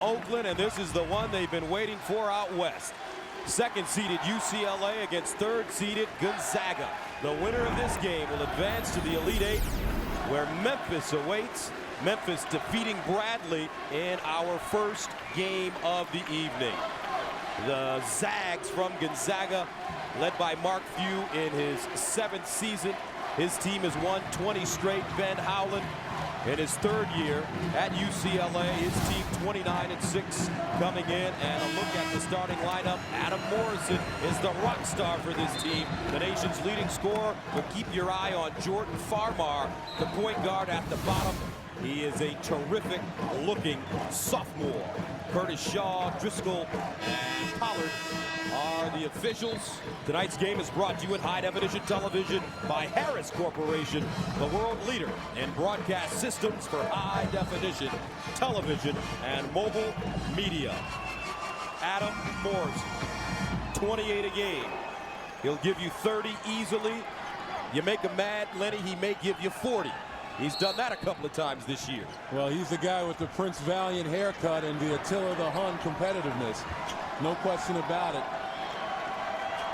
Oakland, and this is the one they've been waiting for out west. Second-seeded UCLA against third-seeded Gonzaga. The winner of this game will advance to the Elite Eight, where Memphis awaits. Memphis defeating Bradley in our first game of the evening. The Zags from Gonzaga, led by Mark Few in his 7th season. His team has won 20 straight. Ben Howland in his 3rd year at UCLA. His team 29-6 coming in. And a look at the starting lineup. Adam Morrison is the rock star for this team, the nation's leading scorer. But keep your eye on Jordan Farmar, the point guard at the bottom. He is a terrific looking sophomore. Curtis Shaw, Driscoll, and Pollard are the officials. Tonight's game is brought to you in high-definition television by Harris Corporation, the world leader in broadcast systems for high-definition television and mobile media. Adam Morrison, 28 a game. He'll give you 30 easily. You make him mad, Lenny, he may give you 40. He's done that a couple of times this year. Well, he's the guy with the Prince Valiant haircut and the Attila the Hun competitiveness. No question about it.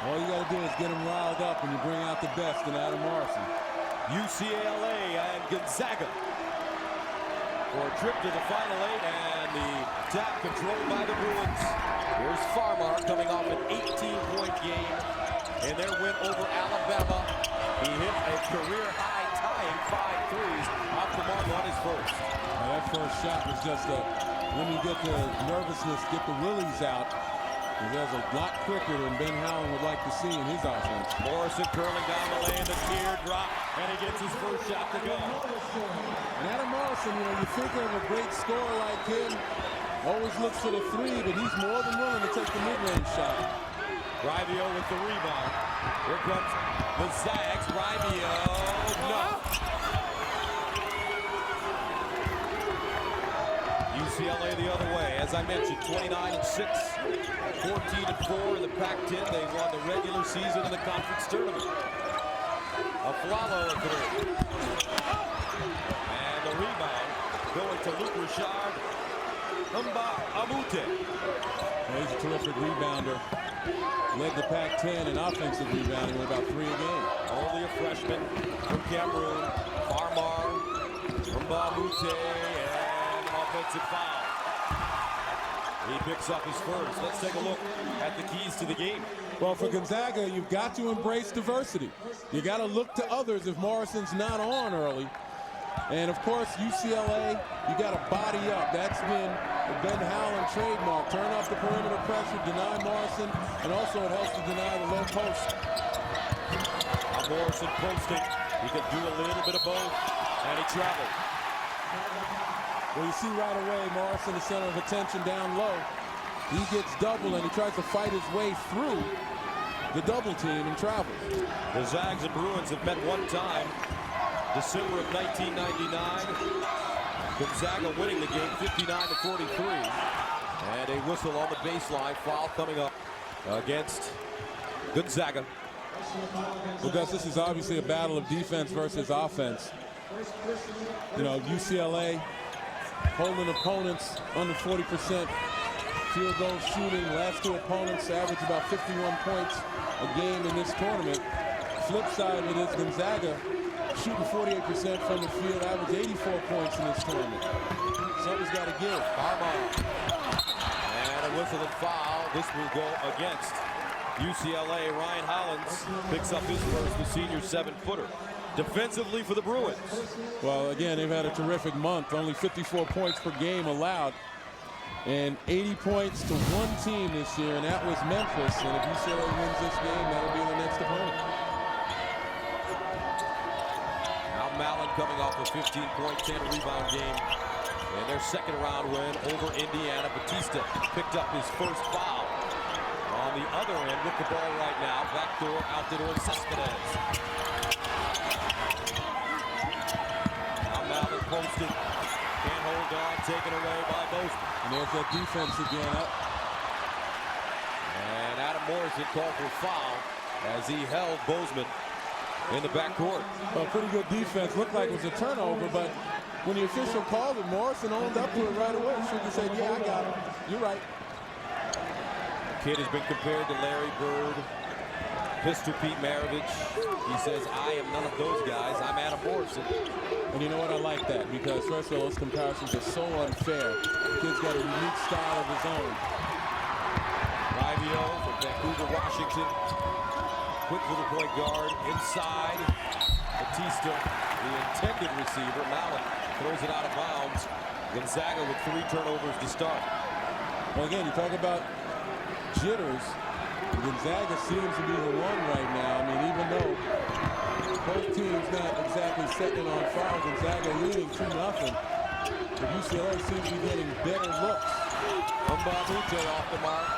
All you got to do is get him riled up and you bring out the best in Adam Morrison. UCLA and Gonzaga for a trip to the Final Eight, and the tap controlled by the Bruins. Here's Farmar coming off an 18-point game in their win over Alabama. He hit a career-high tying 5 threes off the mark on his first. Now that first shot was just when you get the nervousness, get the willies out. There's a lot quicker than Ben Howland would like to see in his offense. Morrison curling down the lane, the teardrop, and he gets his first shot to go. And Adam Morrison, you think of a great scorer like him, always looks for the 3, but he's more than willing to take the mid-range shot. Rivio with the rebound. Here comes the Zags. Rivio, no. UCLA the other way. As I mentioned, 29-6, 14-4 in the Pac-10. They won the regular season in the conference tournament. Aflalo a 3. And the rebound going to Luke Richard. Humba Amute. Well, he's a terrific rebounder. Led the Pac-10 in offensive rebounding with about 3 a game. Only a freshman from Cameroon. Farmar, Humba Amute, and offensive foul. He picks up his first. Let's take a look at the keys to the game. Well, for Gonzaga, you've got to embrace diversity. You got to look to others if Morrison's not on early. And of course, UCLA, you got to body up. That's been the Ben Howland trademark. Turn off the perimeter pressure, deny Morrison, and also it helps to deny the low post. Now Morrison posting. He can do a little bit of both, and he traveled. Well, you see right away, Morrison, the center of attention down low. He gets doubled, and he tries to fight his way through the double team and travels. The Zags and Bruins have met one time. December of 1999, Gonzaga winning the game 59-43. And a whistle on the baseline, foul coming up against Gonzaga. Well, Gus, this is obviously a battle of defense versus offense. UCLA holding opponents under 40% field goal shooting. Last 2 opponents average about 51 points a game in this tournament. Flip side of it is Gonzaga shooting 48% from the field, average 84 points in this tournament. Something's got to give. Farmar. And a whistle and foul. This will go against UCLA. Ryan Hollins picks up his first, the senior 7-footer. Defensively for the Bruins. Well, again, they've had a terrific month. Only 54 points per game allowed. And 80 points to one team this year, and that was Memphis. And if UCLA wins this game, that'll be the next opponent. Mallon coming off a 15-point, 10-rebound game in their second-round win over Indiana. Batista picked up his first foul. On the other end with the ball right now, backdoor out to Cespedes. Now Mallon posted, can't hold on, taken away by Bozeman. And there's that defense again. And Adam Morrison called for foul as he held Bozeman in the backcourt. Well, pretty good defense. Looked like it was a turnover, but when the official called it, Morrison owned up to it right away. Should have said, yeah, I got him. You're right. Kid has been compared to Larry Bird, Pistol Pete Maravich. He says, I am none of those guys. I'm Adam Morrison. And you know what? I like that because, first of all, those comparisons are so unfair. The kid's got a unique style of his own. Rivio from Vancouver, Washington. Quick little point guard inside. Batista, the intended receiver. Mallon throws it out of bounds. Gonzaga with 3 turnovers to start. Well, again, you talk about jitters. Gonzaga seems to be the one right now. I mean, even though both teams not exactly setting it on fire, Gonzaga leading 2-0. But UCLA seems to be getting better looks. Mbabute off the mark.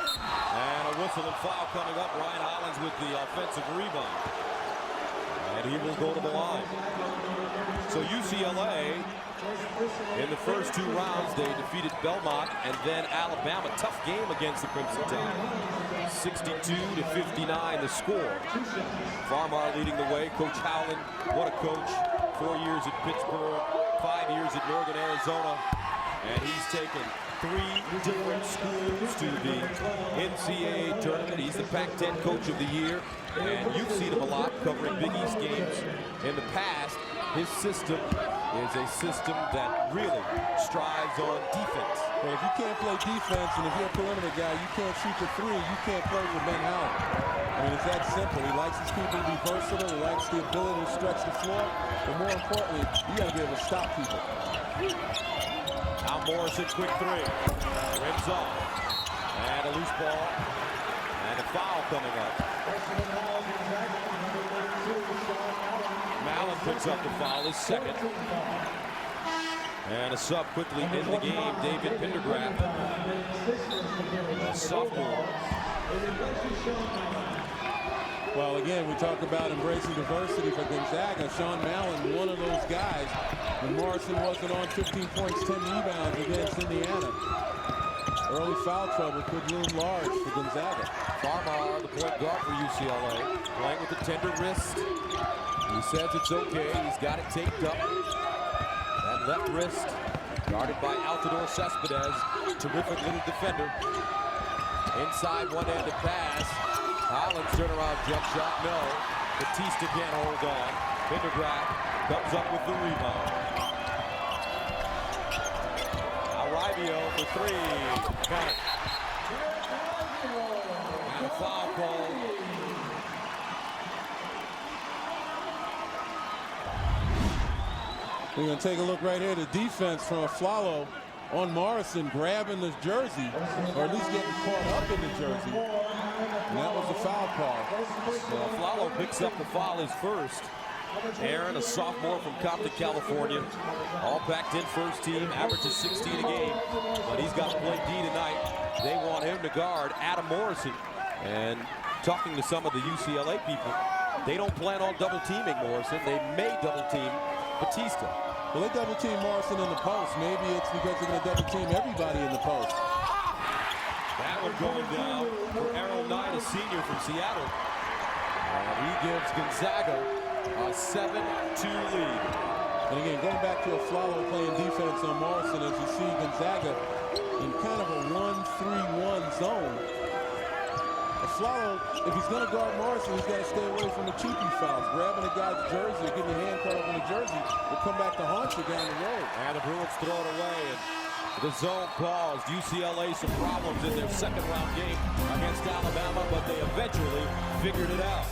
And a whistle and foul coming up. Ryan Hollins with the offensive rebound. And he will go to the line. So UCLA, in the first 2 rounds, they defeated Belmont and then Alabama. Tough game against the Crimson Tide. 62-59 the score. Farmar leading the way. Coach Howland, what a coach. 4 years at Pittsburgh, 5 years at Northern Arizona. And he's taken 3 different schools to the NCAA tournament. He's the Pac-10 Coach of the Year. And you've seen him a lot covering Big East games in the past. His system is a system that really strives on defense. Well, if you can't play defense and if you're a perimeter guy, you can't shoot the 3, you can't play with Ben Howland. I mean, it's that simple. He likes his people to be versatile. He likes the ability to stretch the floor. But more importantly, you got to be able to stop people. Now Morrison, quick 3. Rims off. And a loose ball. And a foul coming up. Mallon picks up the foul, his second. And a sub quickly in the game, David Pendergraft, a sophomore. Well, again, we talk about embracing diversity for Gonzaga. Sean Mallon, one of those guys. When Morrison wasn't on, 15 points, 10 rebounds against Indiana. Early foul trouble could loom large for Gonzaga. Farmar, the point guard for UCLA, playing with a tender wrist. He says it's okay. He's got it taped up. That left wrist, guarded by Altidore Cespedes. Terrific little defender. Inside one-handed pass. Hollins turnaround jump shot. No. Batista can't hold on. Pendergraft comes up with the rebound. Rivio for 3. Got it. And a foul call. We're going to take a look right here. The defense from Aflalo on Morrison, grabbing the jersey, or at least getting caught up in the jersey. And that was the foul call. So Aflalo picks up the foul, his first. Aaron, a sophomore from Compton, California. All packed in first team, averages 16 a game. But he's got to play D tonight. They want him to guard Adam Morrison. And talking to some of the UCLA people, they don't plan on double teaming Morrison. They may double team Batista. Well, they double team Morrison in the post. Maybe it's because they're going to double team everybody in the post. That one going down for Errol Knight, a senior from Seattle. And he gives Gonzaga a 7-2 lead. And again, going back to Aflalo playing defense on Morrison, as you see Gonzaga in kind of a 1-3-1 zone. Aflalo, if he's going to guard Morrison, he's got to stay away from the cheapy fouls. Grabbing a guy's jersey or getting a hand caught up in the jersey will come back to haunt you down the road. And the Bruins throw it away. And the zone caused UCLA some problems in their second round game against Alabama, but they eventually figured it out.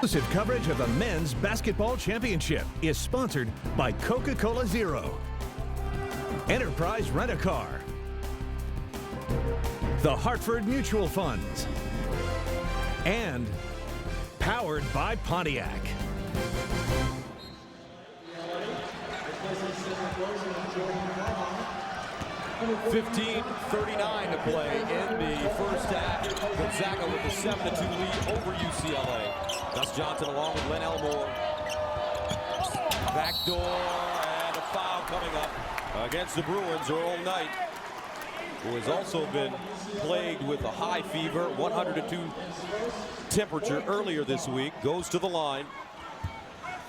Exclusive coverage of the Men's Basketball Championship is sponsored by Coca-Cola Zero, Enterprise Rent-A-Car, the Hartford Mutual Funds, and powered by Pontiac. 15:39 to play in the first half. Gonzaga with a 7-2 lead over UCLA. Gus Johnson along with Len Elmore. Backdoor and a foul coming up against the Bruins. Earl Knight, who has also been plagued with a high fever, 102 temperature earlier this week, goes to the line.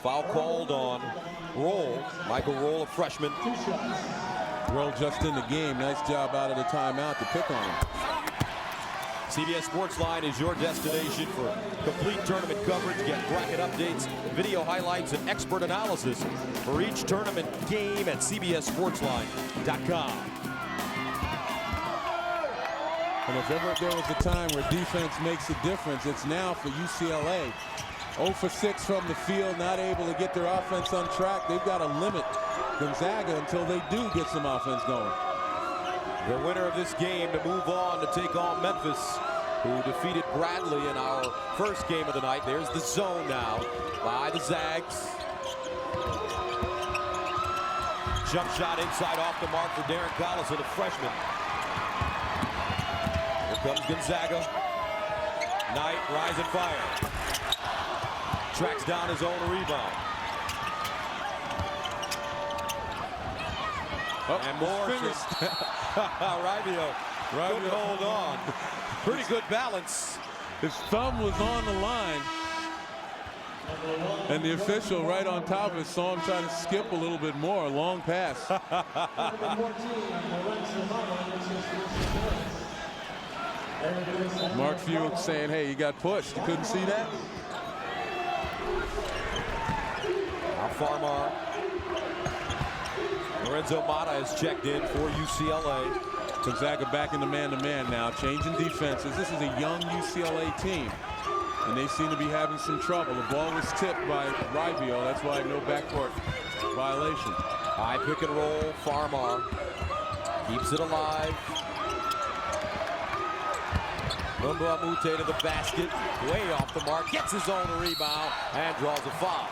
Foul called on Roll, Michael Roll, a freshman. Roll just in the game. Nice job out of the timeout to pick on him. CBS Sportsline is your destination for complete tournament coverage. Get bracket updates, video highlights, and expert analysis for each tournament game at CBSSportsline.com. And if ever there was a time where defense makes a difference, it's now for UCLA. 0 for 6 from the field, not able to get their offense on track. They've got to limit Gonzaga until they do get some offense going. The winner of this game to move on to take on Memphis, who defeated Bradley in our first game of the night. There's the zone now by the Zags. Jump shot inside off the mark for Darren Collison, a freshman. Here comes Gonzaga. Knight, rise and fire. Tracks down his own rebound. And Morrison. Raivio couldn't hold on. Pretty good balance. His thumb was on the line. And the official right on top of it saw him trying to skip a little bit more. Long pass. Mark Few saying, hey, you got pushed. You couldn't see that? Farmar. Lorenzo Mata has checked in for UCLA. Gonzaga back in the man-to-man now, changing defenses. This is a young UCLA team, and they seem to be having some trouble. The ball was tipped by Raivio. That's why no backcourt violation. High pick and roll. Farmar keeps it alive. Lumba Mute to the basket. Way off the mark. Gets his own rebound and draws a foul.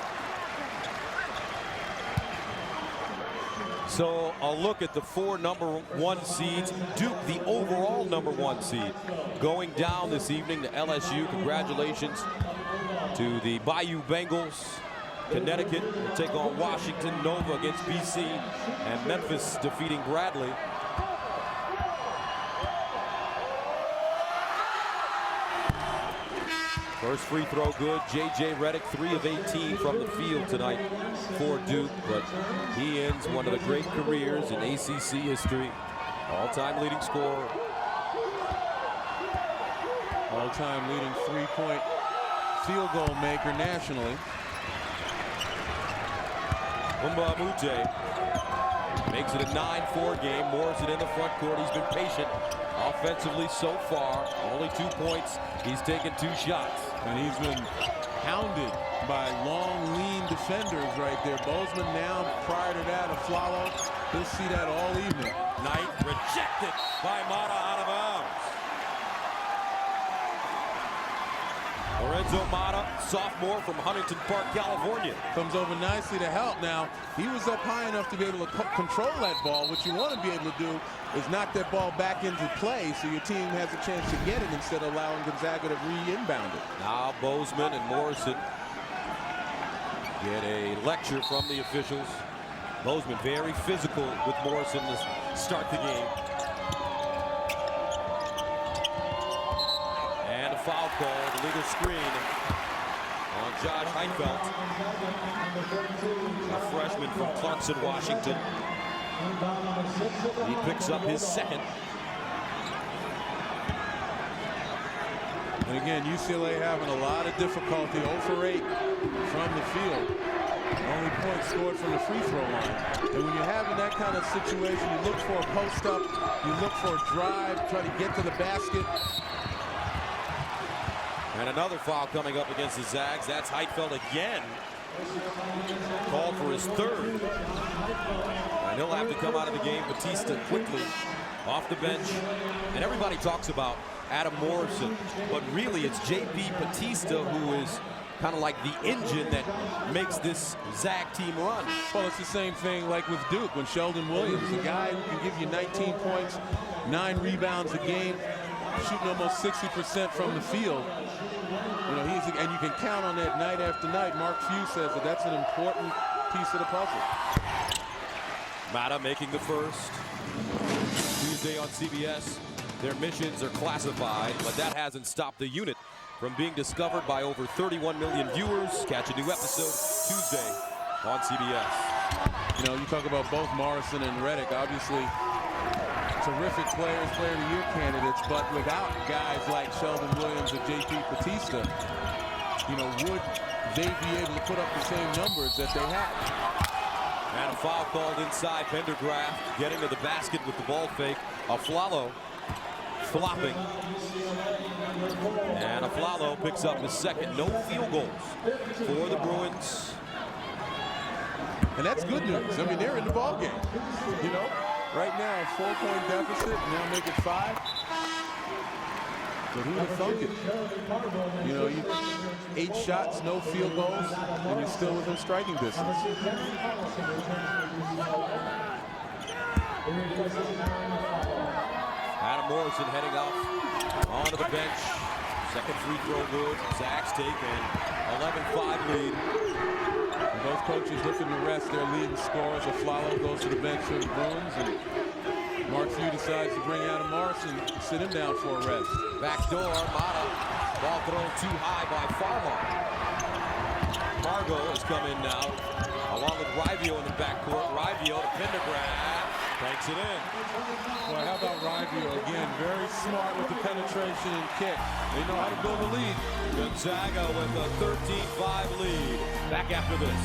So a look at the 4 #1 seeds. Duke, the overall #1 seed, going down this evening to LSU. Congratulations to the Bayou Bengals. Connecticut will take on Washington. Nova against BC. And Memphis defeating Bradley. First free throw good. J.J. Redick, 3 of 18 from the field tonight for Duke, but he ends one of the great careers in ACC history. All-time leading scorer. All-time leading three-point field goal maker nationally. Lumba Mute makes it a 9-4 game. Morrison in the front court. He's been patient offensively so far. Only 2 points. He's taken 2 shots. And he's been hounded by long, lean defenders right there. Bozeman now, prior to that, a Flalo. He'll see that all evening. Knight rejected by Mata out of bounds. Lorenzo Mata, sophomore from Huntington Park, California. Comes over nicely to help. Now, he was up high enough to be able to control that ball. What you want to be able to do is knock that ball back into play so your team has a chance to get it instead of allowing Gonzaga to re-inbound it. Now Bozeman and Morrison get a lecture from the officials. Bozeman very physical with Morrison to start the game. And a foul call, the legal screen on Josh Heitfeld, a freshman from Clarkson, Washington. He picks up his second. And again, UCLA having a lot of difficulty. 0 for 8 from the field. Only points scored from the free throw line. And when you're having that kind of situation, you look for a post up, you look for a drive, try to get to the basket. And another foul coming up against the Zags. That's Heitfeld again. Called for his 3rd. And he'll have to come out of the game. Batista quickly off the bench. And everybody talks about Adam Morrison, but really it's J.P. Batista who is kind of like the engine that makes this Zag team run. Well, it's the same thing like with Duke when Sheldon Williams, a guy who can give you 19 points, 9 rebounds a game, shooting almost 60% from the field. You know, and you can count on that night after night. Mark Few says that that's an important piece of the puzzle. Mata making the first. Tuesday on CBS. Their missions are classified, but that hasn't stopped the unit from being discovered by over 31 million viewers. Catch a new episode Tuesday on CBS. You know, you talk about both Morrison and Redick, obviously terrific players, player of the year candidates, but without guys like Sheldon Williams or JP Batista, you know, would they be able to put up the same numbers that they have? And a foul called inside. Pendergraft getting to the basket with the ball fake. Aflalo flopping. And Aflalo picks up his second. No field goals for the Bruins. And that's good news. I mean, they're in the ball game. You know, right now, a 4-point deficit, now make it 5. But who would thunk it? You know, 8 shots, no field goals, and you're still within striking distance. Adam Morrison heading off onto the bench. Second free throw good. Zags take an 11-5 lead. And both coaches looking to rest their leading scorers. Aflalo goes to the bench for the Bruins, and Mark Few decides to bring Adam Morrison, sit him down for a rest. Backdoor, Mata. Ball thrown too high by Farmar. Margot has come in now, along with Rivio in the backcourt. Rivio to Pendergraft. Banks it in. Well, how about Rivio again? Very smart with the penetration and kick. They know how to build a lead. Gonzaga with a 13-5 lead. Back after this.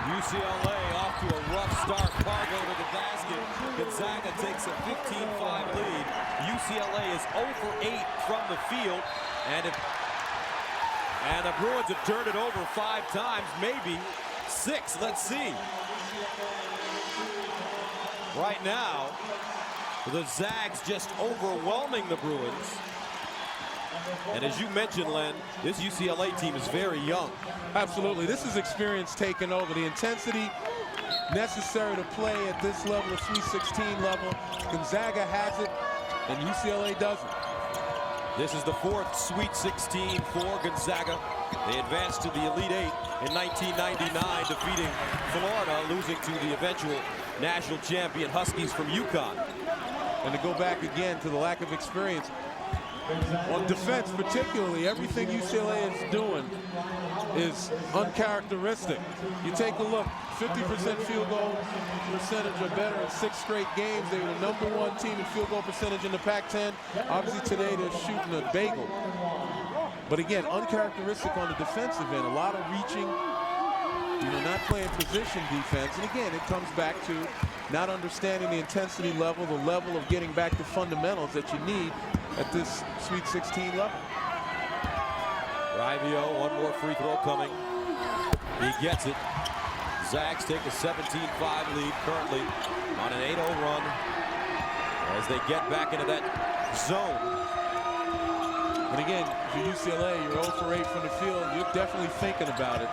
UCLA off to a rough start. Fargo to the basket. Gonzaga takes a 15-5 lead. UCLA is 0 for 8 from the field. And the Bruins have turned it over 5 times, maybe 6. Let's see. Right now, the Zags just overwhelming the Bruins. And as you mentioned, Len, this UCLA team is very young. Absolutely. This is experience taking over. The intensity necessary to play at this level, of Sweet 16 level. Gonzaga has it, and UCLA doesn't. This is the 4th Sweet 16 for Gonzaga. They advanced to the Elite 8 in 1999, defeating Florida, losing to the eventual national champion Huskies from UConn. And to go back again to the lack of experience, on defense particularly, everything UCLA is doing is uncharacteristic. You take a look, 50% field goal percentage or better in 6 straight games. They were the #1 team in field goal percentage in the Pac-10. Obviously today they're shooting a bagel. But again, uncharacteristic on the defensive end. A lot of reaching, you know, not playing position defense. And again, it comes back to not understanding the intensity level, the level of getting back to fundamentals that you need at this Sweet 16 level. Rivio, one more free throw coming. He gets it. Zags take a 17-5 lead currently on an 8-0 run as they get back into that zone. But again, for UCLA, you're 0 for 8 from the field. You're definitely thinking about it.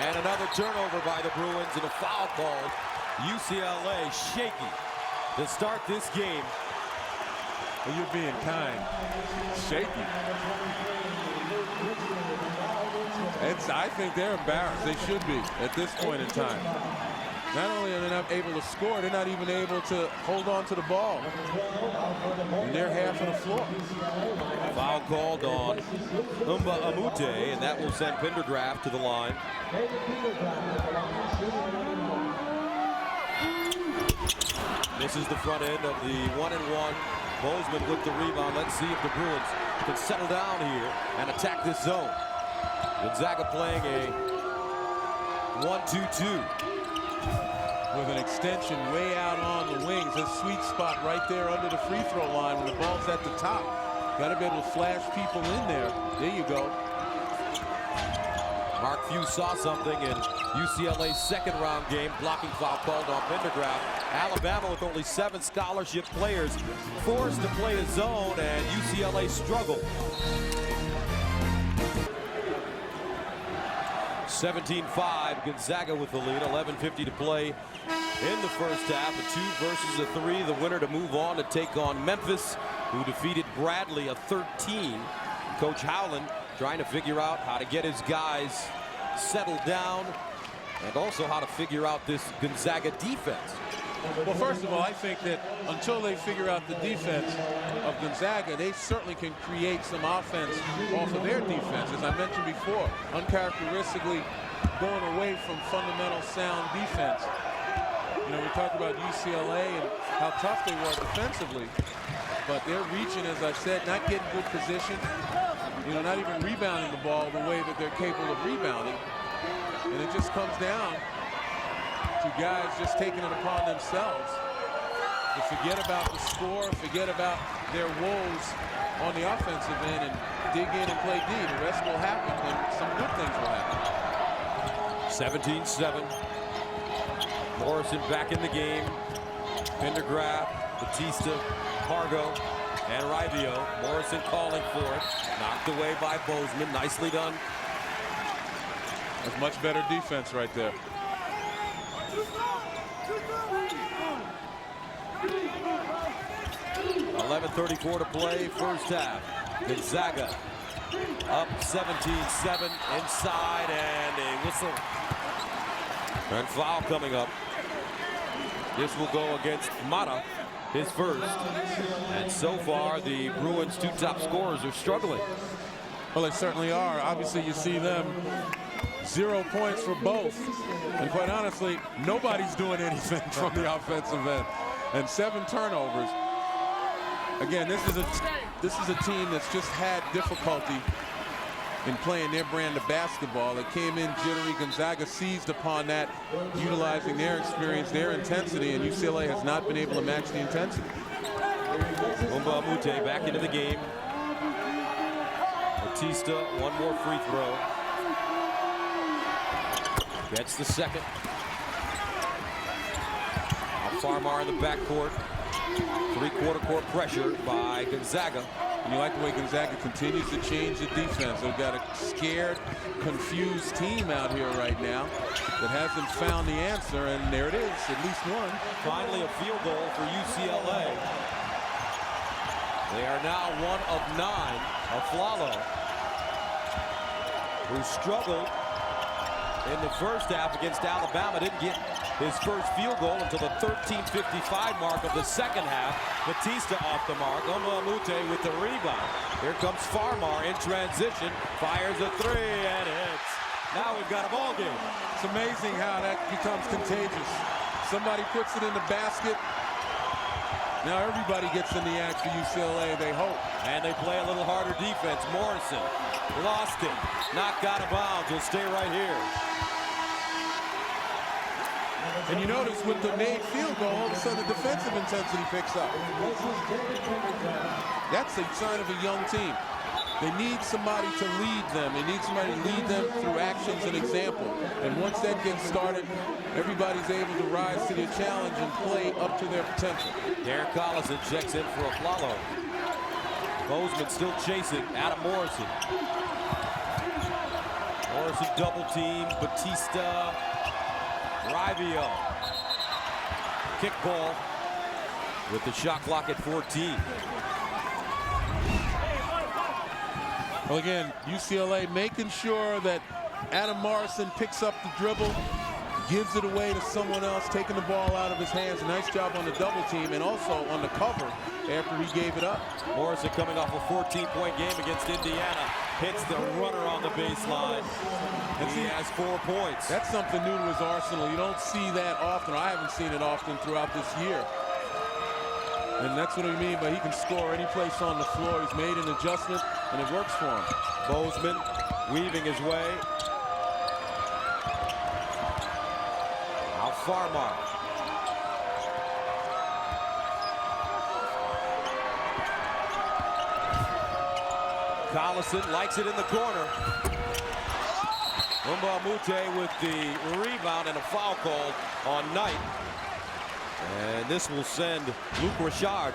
And another turnover by the Bruins and a foul called. UCLA shaky to start this game. Well, you're being kind. Shaky. I think they're embarrassed. They should be at this point in time. Not only are they not able to score, they're not even able to hold on to the ball. And they're half of the floor. Foul called on Umba Amute, and that will send Pendergraft to the line. This is the front end of the 1-and-1. Bozeman with the rebound. Let's see if the Bruins can settle down here and attack this zone. Gonzaga playing a 1-2-2. with an extension way out on the wings. A sweet spot right there under the free throw line when the ball's at the top. Got to be able to flash people in there. There you go. Mark Few saw something in UCLA's second round game. Blocking foul called on Pendergraft. Alabama with only 7 scholarship players forced to play a zone, and UCLA struggled. 17-5, Gonzaga with the lead. 11:50 to play in the first half. A 2 versus a 3. The winner to move on to take on Memphis, who defeated Bradley, a 13. Coach Howland trying to figure out how to get his guys settled down and also how to figure out this Gonzaga defense. Well, first of all, I think that until they figure out the defense of Gonzaga, they certainly can create some offense off of their defense. As I mentioned before, uncharacteristically going away from fundamental sound defense. You know, we talked about UCLA and how tough they were defensively, but they're reaching, as I said, not getting good position, you know, not even rebounding the ball the way that they're capable of rebounding. And it just comes down to guys just taking it upon themselves to forget about the score, forget about their woes on the offensive end, and dig in and play D. The rest will happen, and some good things will happen. 17-7. Morrison back in the game. Pendergraft, Batista, Pargo, and Rivio. Morrison calling for it. Knocked away by Bozeman. Nicely done. That's much better defense right there. 11:34 to play, first half. Gonzaga up 17-7 inside, and a whistle. And foul coming up. This will go against Mata, his first. And so far, the Bruins' 2 top scorers are struggling. Well, they certainly are. Obviously, you see them 0 points for both. And quite honestly, nobody's doing anything from the offensive end. And 7 turnovers. Again, this is a team that's just had difficulty in playing their brand of basketball. It came in jittery. Gonzaga seized upon that, utilizing their experience, their intensity, and UCLA has not been able to match the intensity. Mute back into the game. Batista, one more free throw. Gets the second. Farmar in the backcourt. 3/4 court pressure by Gonzaga. And you like the way Gonzaga continues to change the defense. They've got a scared, confused team out here right now that hasn't found the answer, and there it is, at least one. Finally a field goal for UCLA. They are now 1 of 9. Aflalo, who struggled in the first half against Alabama, didn't get his first field goal until the 13:55 mark of the second half. Batista off the mark. Omamute with the rebound. Here comes Farmar in transition. Fires a 3 and hits. Now we've got a ball game. It's amazing how that becomes contagious. Somebody puts it in the basket. Now everybody gets in the act for UCLA, they hope. And they play a little harder defense. Morrison lost it. Knocked out of bounds. He'll stay right here. And you notice with the made field goal, all of a sudden the defensive intensity picks up. That's a sign of a young team. They need somebody to lead them. They need somebody to lead them through actions and example. And once that gets started, everybody's able to rise to their challenge and play up to their potential. Derek Collison checks in for Aflalo. Bozeman still chasing Adam Morrison. Morrison double team. Batista. Rivio. Kick ball with the shot clock at 14. Well, again, UCLA making sure that Adam Morrison picks up the dribble, gives it away to someone else, taking the ball out of his hands. A nice job on the double team and also on the cover after he gave it up. Morrison coming off a 14-point game against Indiana. Hits the runner on the baseline. And he has 4 points. That's something new to his arsenal. You don't see that often. I haven't seen it often throughout this year. And that's what I mean by he can score any place on the floor. He's made an adjustment, and it works for him. Bozeman weaving his way. Now Farmar Collison likes it in the corner. Mbamute with the rebound and a foul called on Knight. And this will send Luke Richard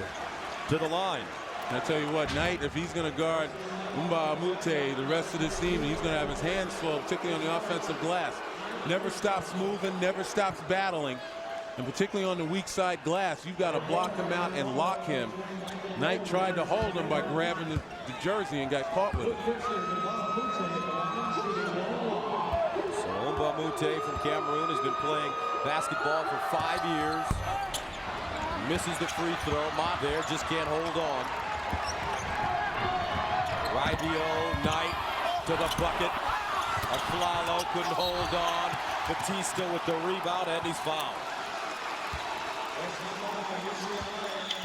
to the line. I tell you what, Knight, if he's going to guard Mbamute the rest of this evening, he's going to have his hands full, particularly on the offensive glass. Never stops moving, never stops battling. And particularly on the weak side glass, you've got to block him out and lock him. Knight tried to hold him by grabbing the jersey and got caught with it. So Mbamute from Cameroon has been playing basketball for 5 years. Misses the free throw. Ma there just can't hold on. Raivio, Knight to the bucket. Aflalo couldn't hold on. Batista with the rebound, and he's fouled.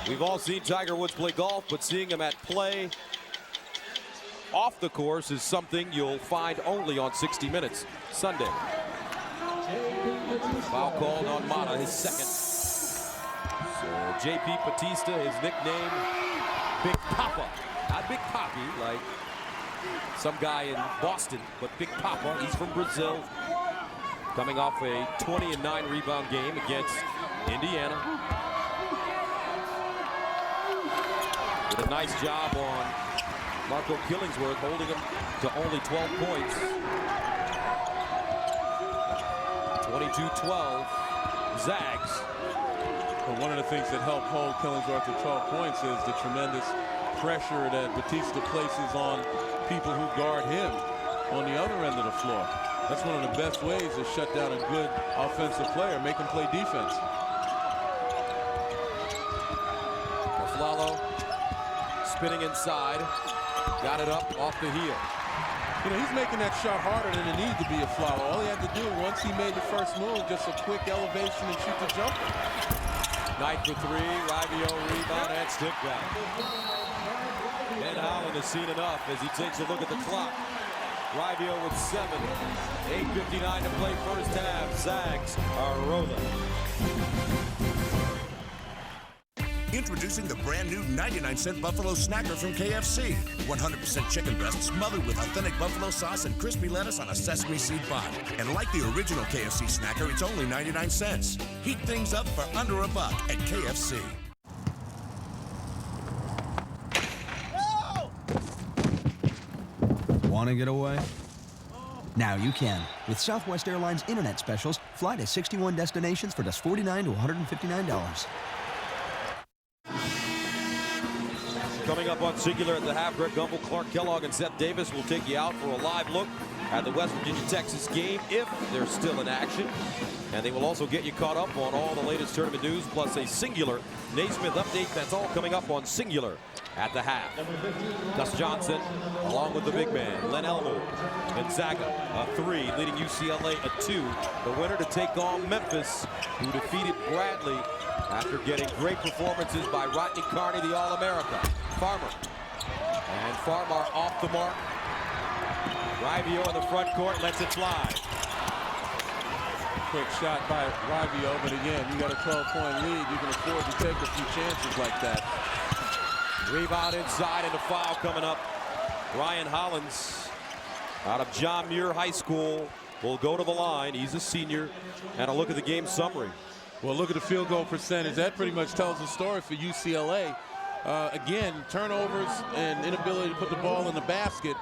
We've all seen Tiger Woods play golf, but seeing him at play off the course is something you'll find only on 60 Minutes Sunday. Foul called on Mata, his second. So JP Batista, his nickname, Big Papa. Not Big Papi, like some guy in Boston, but Big Papa. He's from Brazil. Coming off a 20-9 rebound game against Indiana. Did a nice job on Marco Killingsworth, holding him to only 12 points. 22-12, Zags. Well, one of the things that helped hold Killingsworth to 12 points is the tremendous pressure that Batista places on people who guard him on the other end of the floor. That's one of the best ways to shut down a good offensive player, make him play defense. Aflalo spinning inside, got it up off the heel. You know, he's making that shot harder than it needed to be Aflalo. All he had to do once he made the first move, just a quick elevation and shoot the jumper. Knight for three, Raivio rebound and stick back. Ed Holland has seen enough as he takes a look at the clock. Raivio with 7, 8:59 to play first half. Zags are rolling. Introducing the brand new 99-cent Buffalo Snacker from KFC. 100% chicken breast smothered with authentic buffalo sauce and crispy lettuce on a sesame seed bun. And like the original KFC Snacker, it's only 99 cents. Heat things up for under $1 at KFC. Want to get away? Now you can. With Southwest Airlines Internet Specials, fly to 61 destinations for just $49 to $159. Coming up on Singular at the half, Greg Gumbel, Clark Kellogg, and Seth Davis will take you out for a live look at the West Virginia-Texas game if they're still in action. And they will also get you caught up on all the latest tournament news, plus a Singular Naismith update. That's all coming up on Singular at the half. Gus Johnson, along with the big man, Len Elmore. Gonzaga, a 3, leading UCLA a 2. The winner to take on Memphis, who defeated Bradley after getting great performances by Rodney Carney, the All-America. Farmer. And Farmer off the mark. Raivio in the front court, lets it fly. Quick shot by Raivio, but again, you got a 12-point lead. You can afford to take a few chances like that. Rebound inside and a foul coming up. Ryan Hollins out of John Muir High School will go to the line. He's a senior. And a look at the game summary. Well, look at the field goal percentage. That pretty much tells the story for UCLA. Again, turnovers and inability to put the ball in the basket.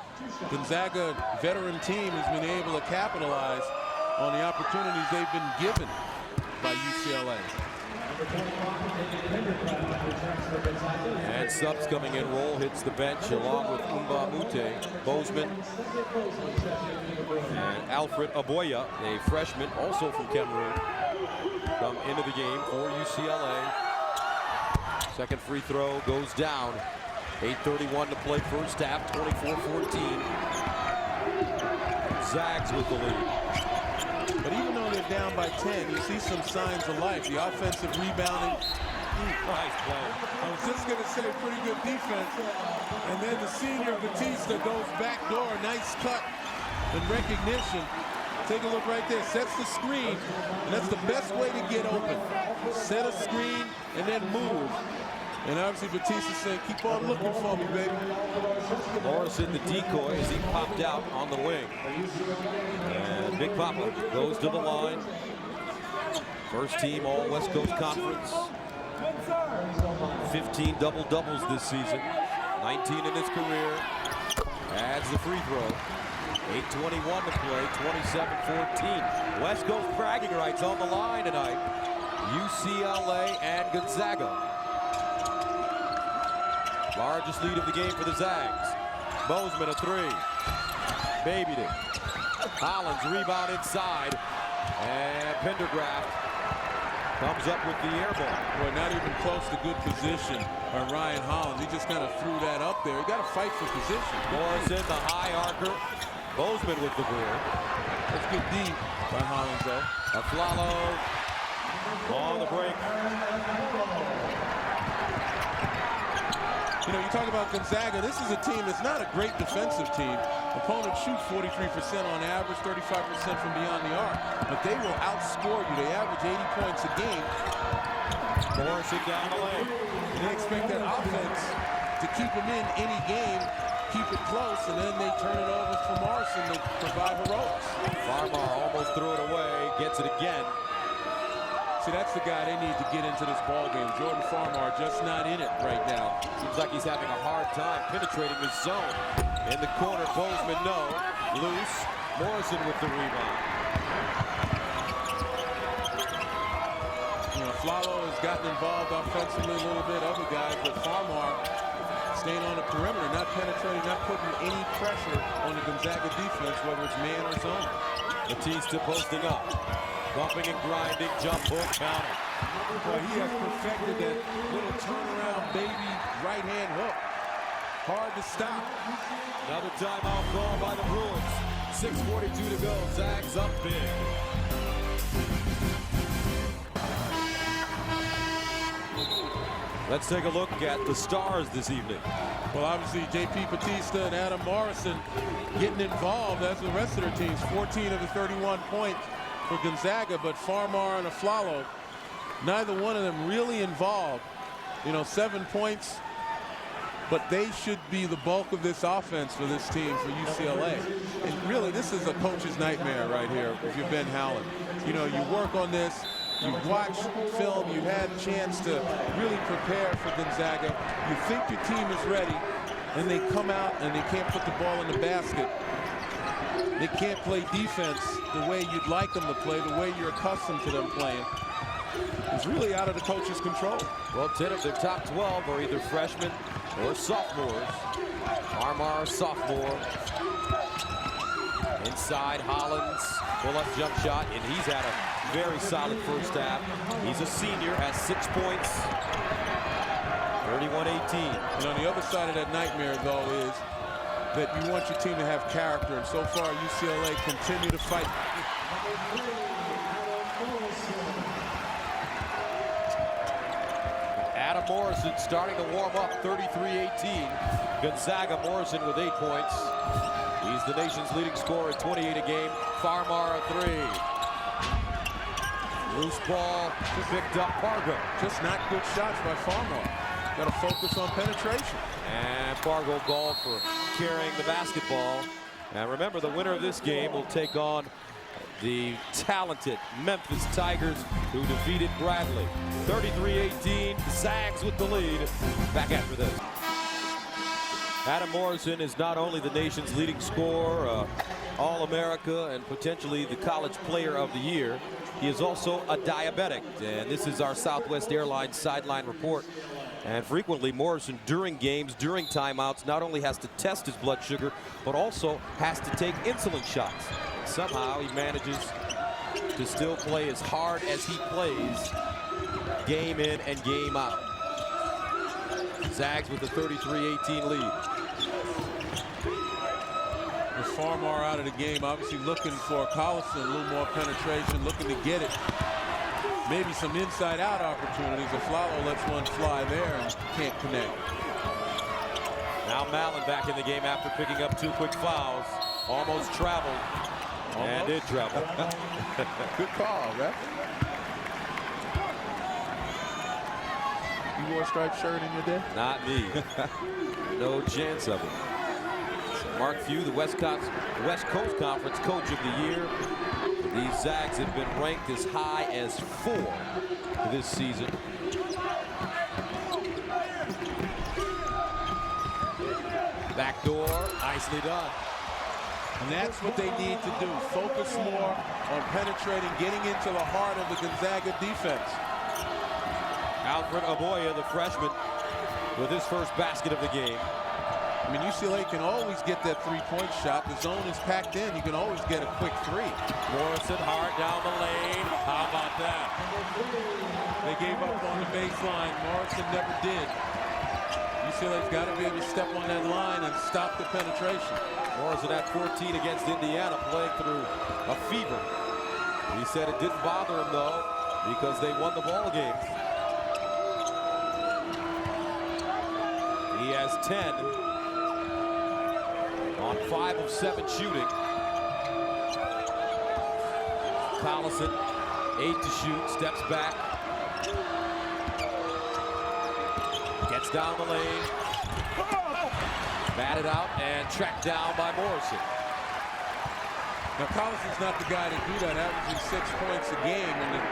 Gonzaga, veteran team, has been able to capitalize on the opportunities they've been given by UCLA. And subs coming in. Roll hits the bench along with Mbamute, Bozeman, and Alfred Aboya, a freshman, also from Cameroon, come into the game for UCLA. Second free throw goes down. 8:31 to play first half, 24-14. Zags with the lead. But even though they're down by 10, you see some signs of life. The offensive rebounding. Nice play. I was just going to say pretty good defense. And then the senior Batista goes back door. Nice cut and recognition. Take a look right there. Sets the screen. And that's the best way to get open. Set a screen and then move. And obviously Batista saying, keep on looking for me, baby. Morrison, the decoy, as he popped out on the wing. And Big Papa goes to the line. First team All West Coast Conference. 15 double-doubles this season. 19 in his career. Adds the free throw. 8:21 to play, 27-14. West Coast bragging rights on the line tonight. UCLA and Gonzaga. Largest lead of the game for the Zags. Bozeman a three. Babied it. Hollins rebound inside. And Pendergraft comes up with the air ball. Boy, not even close to good position by Ryan Hollins. He just kind of threw that up there. You got to fight for position. Morrison, the high archer. Bozeman with the board. That's good D by Hollins, though. Aflalo on the break. You know, you talk about Gonzaga. This is a team that's not a great defensive team. Opponents shoot 43% on average, 35% from beyond the arc. But they will outscore you. They average 80 points a game. Morrison down the lane. And they expect that offense to keep them in any game, keep it close, and then they turn it over for Morrison to provide heroics. Farmar almost threw it away, gets it again. See, that's the guy they need to get into this ball game. Jordan Farmar just not in it right now. Seems like he's having a hard time penetrating the zone. In the corner, Bozeman no. Loose. Morrison with the rebound. You know, Flalo has gotten involved offensively a little bit, other guys, but Farmar staying on the perimeter, not penetrating, not putting any pressure on the Gonzaga defense, whether it's man or zone. Batista posting up. Bumping and grinding, jump hook, counter. Boy, he has perfected that little turnaround baby right-hand hook. Hard to stop. Another timeout call by the Bruins. 6:42 to go. Zags up big. Let's take a look at the stars this evening. Well, obviously, J.P. Batista and Adam Morrison getting involved as the rest of their teams. 14 of the 31 points for Gonzaga, but Farmar and Aflalo, neither one of them really involved. You know, 7 points, but they should be the bulk of this offense for this team, for UCLA. And really, this is a coach's nightmare right here if you're Ben Howland. You know, you work on this, you watch film, you had a chance to really prepare for Gonzaga. You think your team is ready, and they come out and they can't put the ball in the basket. They can't play defense the way you'd like them to play, the way you're accustomed to them playing. It's really out of the coach's control. Well, 10 of their top 12 are either freshmen or sophomores. Farmar, sophomore. Inside, Hollins, pull-up jump shot, and he's had a very solid first half. He's a senior, has 6 points. 31-18. And on the other side of that nightmare, though, is that you want your team to have character, and so far UCLA continue to fight. Adam Morrison starting to warm up, 33-18. Gonzaga, Morrison with 8 points. He's the nation's leading scorer at 28 a game. Farmar a three. Loose ball picked up Fargo. Just not good shots by Farmar. Got to focus on penetration. And Fargo ball for carrying the basketball. And remember, the winner of this game will take on the talented Memphis Tigers, who defeated Bradley. 33-18, Zags with the lead. Back after this. Adam Morrison is not only the nation's leading scorer, All-America, and potentially the College Player of the Year, he is also a diabetic. And this is our Southwest Airlines sideline report. And frequently, Morrison, during games, during timeouts, not only has to test his blood sugar, but also has to take insulin shots. Somehow, he manages to still play as hard as he plays, game in and game out. Zags with a 33-18 lead. With Farmar out of the game, obviously looking for Collison, a little more penetration, looking to get it. Maybe some inside-out opportunities. Aflalo lets one fly there and can't connect. Now Mallon back in the game after picking up 2 quick fouls. Almost traveled. And did travel. Good call, ref. He wore a striped shirt in your day? Not me. No chance of it. Mark Few, the West Coast Conference Coach of the Year. These Zags have been ranked as high as 4 this season. Backdoor, nicely done. And that's what they need to do. Focus more on penetrating, getting into the heart of the Gonzaga defense. Alfred Aboya, the freshman, with his first basket of the game. I mean, UCLA can always get that three-point shot. The zone is packed in. You can always get a quick three. Morrison hard down the lane. How about that? They gave up on the baseline. Morrison never did. UCLA's got to be able to step on that line and stop the penetration. Morrison at 14 against Indiana, playing through a fever. He said it didn't bother him, though, because they won the ball game. He has 10 on 5 of 7 shooting. Collison, 8 to shoot, steps back. Gets down the lane. Batted out and tracked down by Morrison. Now, Collison's not the guy to do that, averaging 6 points a game. When the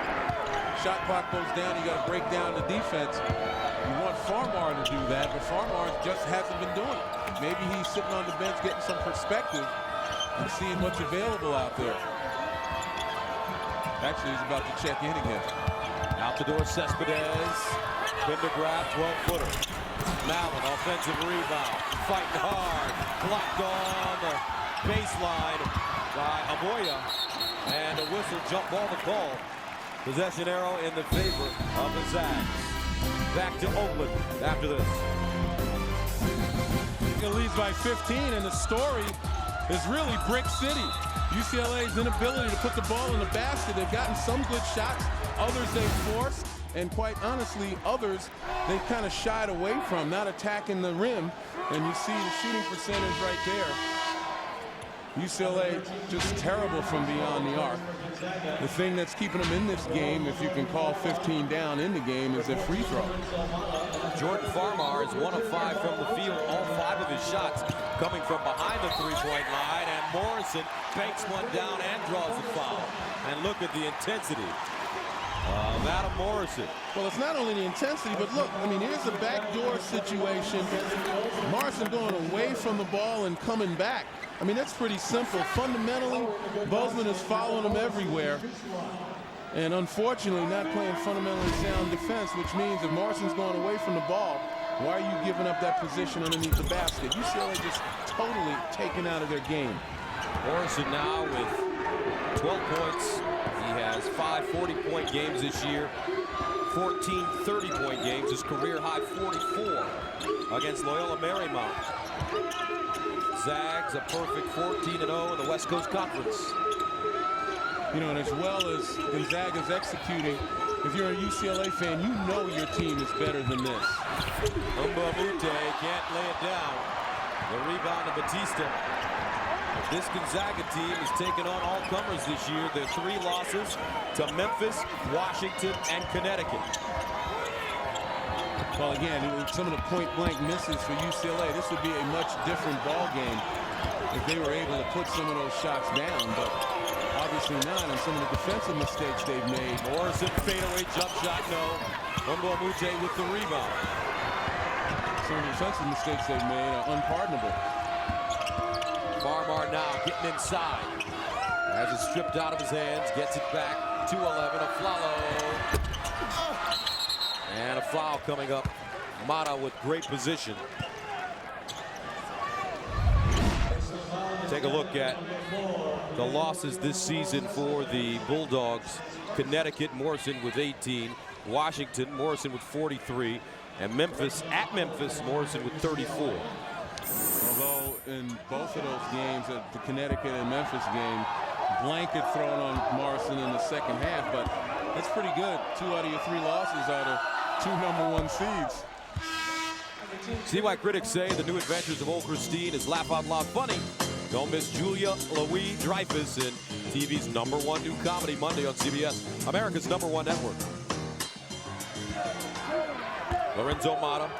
shot clock goes down, you got to break down the defense. You want Farmar to do that, but Farmar just hasn't been doing it. Maybe he's sitting on the bench getting some perspective and seeing what's available out there. Actually, he's about to check in again. Out the door, Cespedes. Vindegraf, 12-footer. Mallon, offensive rebound. Fighting hard. Blocked on the baseline by Aboya. And a whistle, jump ball to call. Possession arrow in the favor of the Zags. Back to Oakland after this. It leads by 15, and the story is really Brick City. UCLA's inability to put the ball in the basket. They've gotten some good shots. Others they've forced. And quite honestly, others they've kind of shied away from, not attacking the rim. And you see the shooting percentage right there. UCLA just terrible from beyond the arc. The thing that's keeping them in this game, if you can call 15 down in the game, is a free throw. Jordan Farmar is 1 of 5 from the field. All 5 of his shots coming from behind the three-point line. And Morrison banks one down and draws a foul. And look at the intensity of Adam Morrison. Well, it's not only the intensity, but look, I mean, here's a backdoor situation. Morrison going away from the ball and coming back. I mean, that's pretty simple. Fundamentally, Bozeman is following him everywhere. And unfortunately, not playing fundamentally sound defense, which means if Morrison's going away from the ball, why are you giving up that position underneath the basket? UCLA just totally taken out of their game. Morrison now with 12 points. He has 5 40-point games this year, 14 30-point games. His career high 44 against Loyola Marymount. Zags a perfect 14-0 in the West Coast Conference. You know, and as well as Gonzaga's executing, if you're a UCLA fan, you know your team is better than this. Mbamute can't lay it down. The rebound to Batista. This Gonzaga team has taken on all comers this year. Their 3 losses to Memphis, Washington, and Connecticut. Well, again, some of the point-blank misses for UCLA. This would be a much different ball game if they were able to put some of those shots down, but obviously not. And some of the defensive mistakes they've made. Morrison fadeaway jump shot, no. Mbamute with the rebound. Some of the defensive mistakes they've made are unpardonable. Farmar now getting inside. Has it stripped out of his hands, gets it back. 2-11, a Flalo. And a foul coming up. Mata with great position. Take a look at the losses this season for the Bulldogs. Connecticut, Morrison with 18. Washington, Morrison with 43. And Memphis, at Memphis, Morrison with 34. Although in both of those games, the Connecticut and Memphis game, blanket thrown on Morrison in the second half, but that's pretty good. 2 out of your 3 losses are the 2 #1 seeds. See why critics say The New Adventures of Old Christine is laugh out loud funny. Don't miss Julia Louis-Dreyfus in TV's #1 new comedy Monday on CBS, America's #1 network. Lorenzo Mata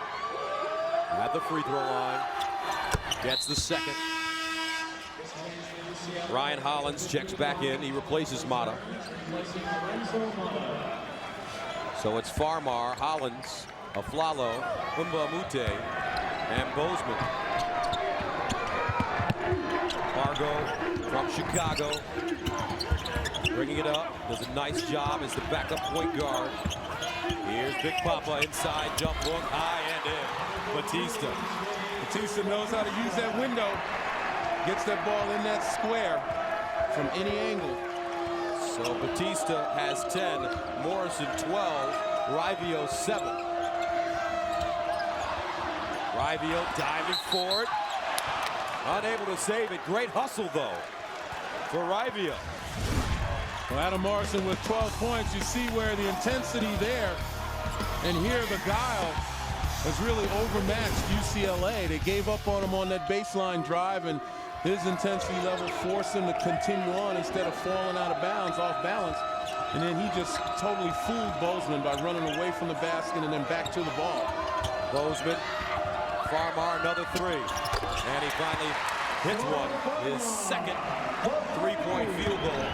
at the free throw line. Gets the second. Ryan Hollins checks back in. He replaces Mata. So it's Farmar, Hollins, Aflalo, Mbamute, and Bozeman. Fargo from Chicago, bringing it up. Does a nice job as the backup point guard. Here's Big Papa inside, jump hook, high and in. Batista. Batista knows how to use that window. Gets that ball in that square from any angle. So Batista has 10, Morrison 12, Rivio 7. Rivio diving for it. Unable to save it. Great hustle, though, for Rivio. Well, Adam Morrison with 12 points. You see where the intensity there. And here the guile has really overmatched UCLA. They gave up on him on that baseline drive, and his intensity level forced him to continue on instead of falling out of bounds, off balance. And then he just totally fooled Bozeman by running away from the basket and then back to the ball. Bozeman, Farmar, another three. And he finally hits one, his second three-point field goal.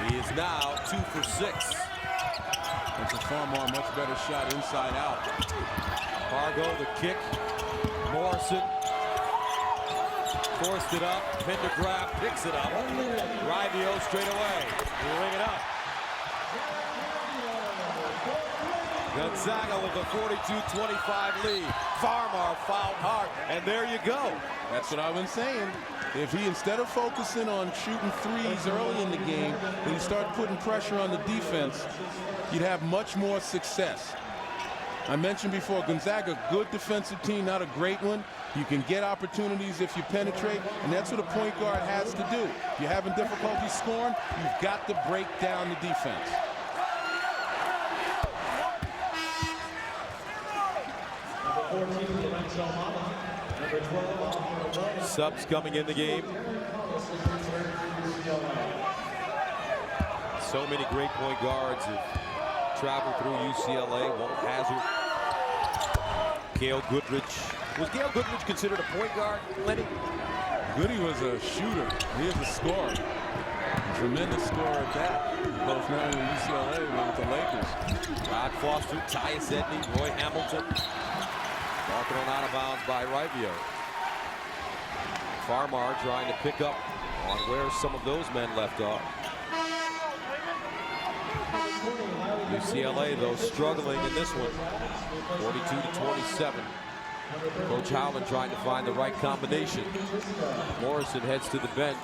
He is now 2 for 6. That's a Farmar much better shot inside out. Fargo, the kick. Morrison forced it up. Pendergraft picks it up. Rivio straight away. He'll ring it up. Gonzaga with a 42-25 lead. Farmar fouled hard, and there you go. That's what I've been saying. If he, instead of focusing on shooting threes early in the game, when you start putting pressure on the defense, you'd have much more success. I mentioned before, Gonzaga, good defensive team, not a great one. You can get opportunities if you penetrate, and that's what a point guard has to do. If you're having difficulty scoring, you've got to break down the defense. Subs coming in the game. So many great point guards have traveled through UCLA. Walt Hazard, Gail Goodrich. Was Gail Goodrich considered a point guard, Lenny? Goody was a shooter. He is a scorer. Tremendous scorer at that. Both not only UCLA, but with the Lakers. Rod Foster, Tyus Edney, Roy Hamilton. Ball thrown out of bounds by Rivio. Farmar trying to pick up on where some of those men left off. UCLA, though, struggling in this one. 42-27. Coach Howland trying to find the right combination. Morrison heads to the bench.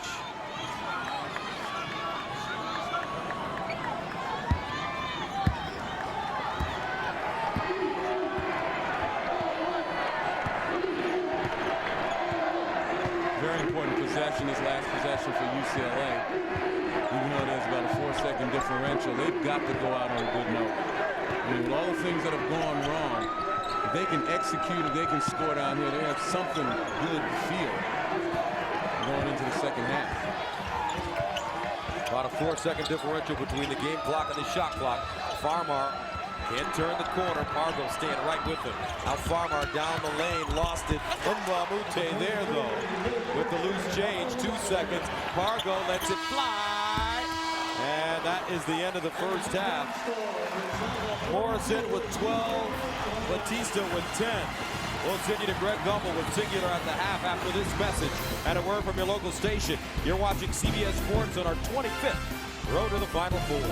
Very important possession, this last possession for UCLA. Even though there's about a 4-second differential, they've got to go out on a good note. I mean, with all the things that have gone wrong, if they can execute, if they can score down here, they have something good to feel going into the second half. About a 4-second differential between the game clock and the shot clock. Farmar can't turn the corner. Pargo staying right with him. Now Farmar down the lane, lost it. Mbamute there, though, with the loose change. 2 seconds. Pargo lets it fly. And that is the end of the first half. Morrison with 12. Batista with 10. We'll send you to Greg Gumbel with Singular at the half after this message. And a word from your local station. You're watching CBS Sports on our 25th Road to the Final Four.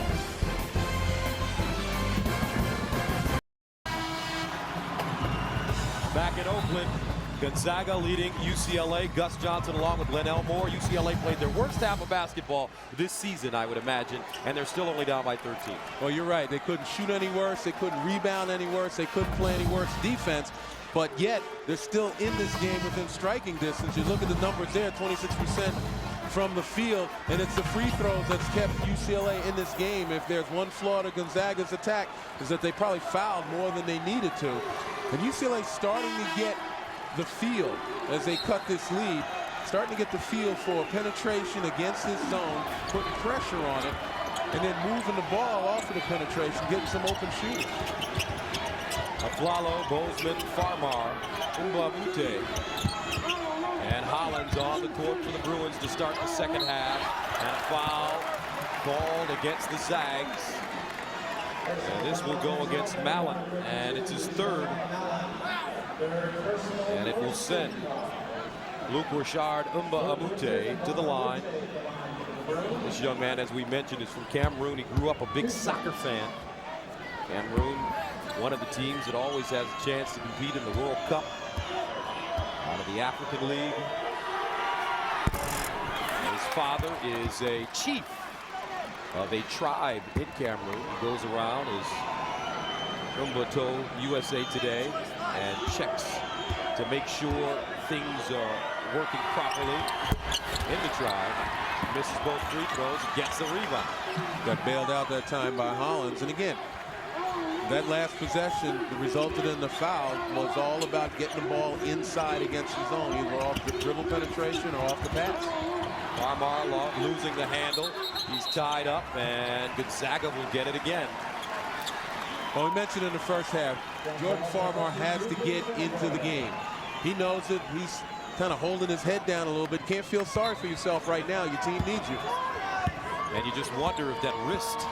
Back in Oakland, Gonzaga leading UCLA. Gus Johnson along with Len Elmore. UCLA played their worst half of basketball this season, I would imagine, and they're still only down by 13. Well, you're right. They couldn't shoot any worse. They couldn't rebound any worse. They couldn't play any worse defense. But yet, they're still in this game within striking distance. You look at the numbers there, 26% from the field, and it's the free throws that's kept UCLA in this game. If there's one flaw to Gonzaga's attack, is that they probably fouled more than they needed to. And UCLA starting to get the feel as they cut this lead, starting to get the feel for penetration against this zone, putting pressure on it, and then moving the ball off of the penetration, getting some open shooting. A Aflalo, Bozeman, Farmar, Mbamute. And Hollins on the court for the Bruins to start the second half. And a foul called against the Zags. And this will go against Mallon, and it's his third. And it will send Luke Richard Mbamute to the line. This young man, as we mentioned, is from Cameroon. He grew up a big soccer fan. Cameroon, one of the teams that always has a chance to compete in the World Cup out of the African League. His father is a chief of a tribe in Cameroon. He goes around as Umbato USA Today and checks to make sure things are working properly in the tribe. He misses both free throws, gets the rebound. Got bailed out that time by Hollins. And again, that last possession that resulted in the foul was all about getting the ball inside against his own, either off the dribble penetration or off the pass. Farmar losing the handle. He's tied up, and Gonzaga will get it again. Well, we mentioned in the first half, Jordan Farmar has to get into the game. He knows it. He's kind of holding his head down a little bit. Can't feel sorry for yourself right now. Your team needs you. And you just wonder if that wrist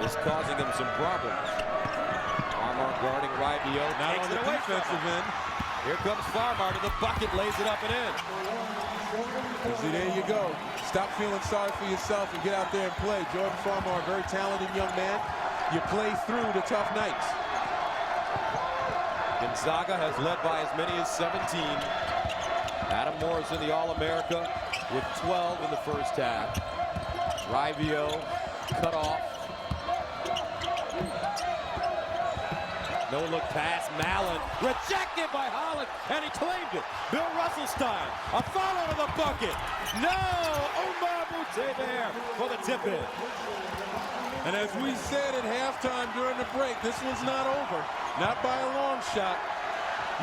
is causing him some problems. Farmar guarding Ribio. Not on the defensive end. Here comes Farmar to the bucket, lays it up and in. See, there you go. Stop feeling sorry for yourself and get out there and play. Jordan Farmar, a very talented young man. You play through the tough nights. Gonzaga has led by as many as 17. Adam Morrison, the All-America, with 12 in the first half. Ribio cut off. No-look pass, Mallon rejected by Holland, and he claimed it. Bill Russell style, a foul out of the bucket. No, Mbamute there for the tip-in. And as we said at halftime during the break, this one's not over. Not by a long shot.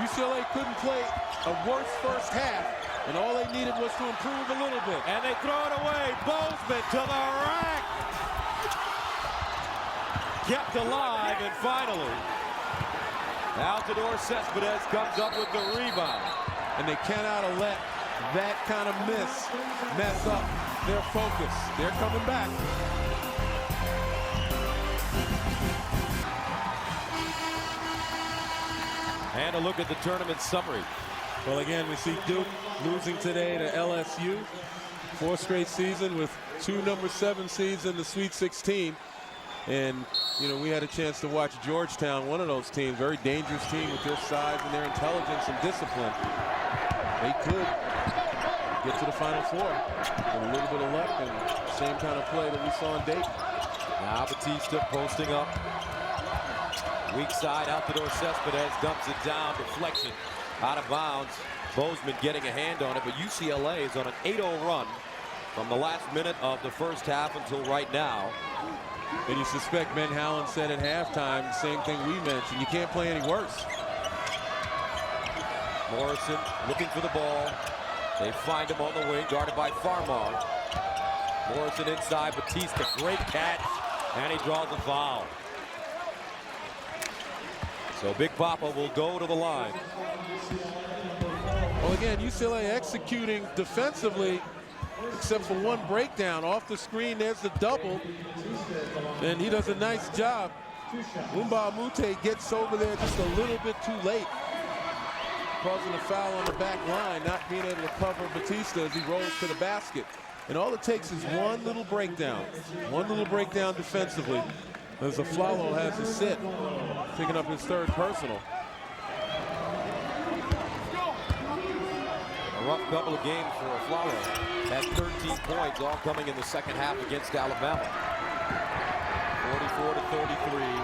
UCLA couldn't play a worse first half, and all they needed was to improve a little bit. And they throw it away. Bozeman to the rack. Kept alive, and finally, Altidore Cespedes comes up with the rebound. And they cannot let that kind of mess up their focus. They're coming back. And a look at the tournament summary. Well, again, we see Duke losing today to LSU. 4th straight season with 2 #7 seeds in the Sweet 16. And, you know, we had a chance to watch Georgetown, one of those teams, very dangerous team with their size and their intelligence and discipline. They could get to the Final Four with a little bit of luck and the same kind of play that we saw in Dayton. Now Batista posting up. Weak side, Altidore Cespedes dumps it down, deflection out of bounds. Bozeman getting a hand on it, but UCLA is on an 8-0 run from the last minute of the first half until right now. And you suspect Ben Howland said at halftime, same thing we mentioned, you can't play any worse. Morrison looking for the ball. They find him on the wing, guarded by Farmar. Morrison inside, Batista, great catch, and he draws a foul. So Big Papa will go to the line. Well, again, UCLA executing defensively, except for one breakdown. Off the screen, there's the double, and he does a nice job. Mbamute gets over there just a little bit too late, causing a foul on the back line, not being able to cover Batista as he rolls to the basket. And all it takes is one little breakdown defensively, as Aflalo has to sit, picking up his 3rd personal. A rough couple of games for Aflalo. Had 13 points, all coming in the second half against Alabama. 44-33.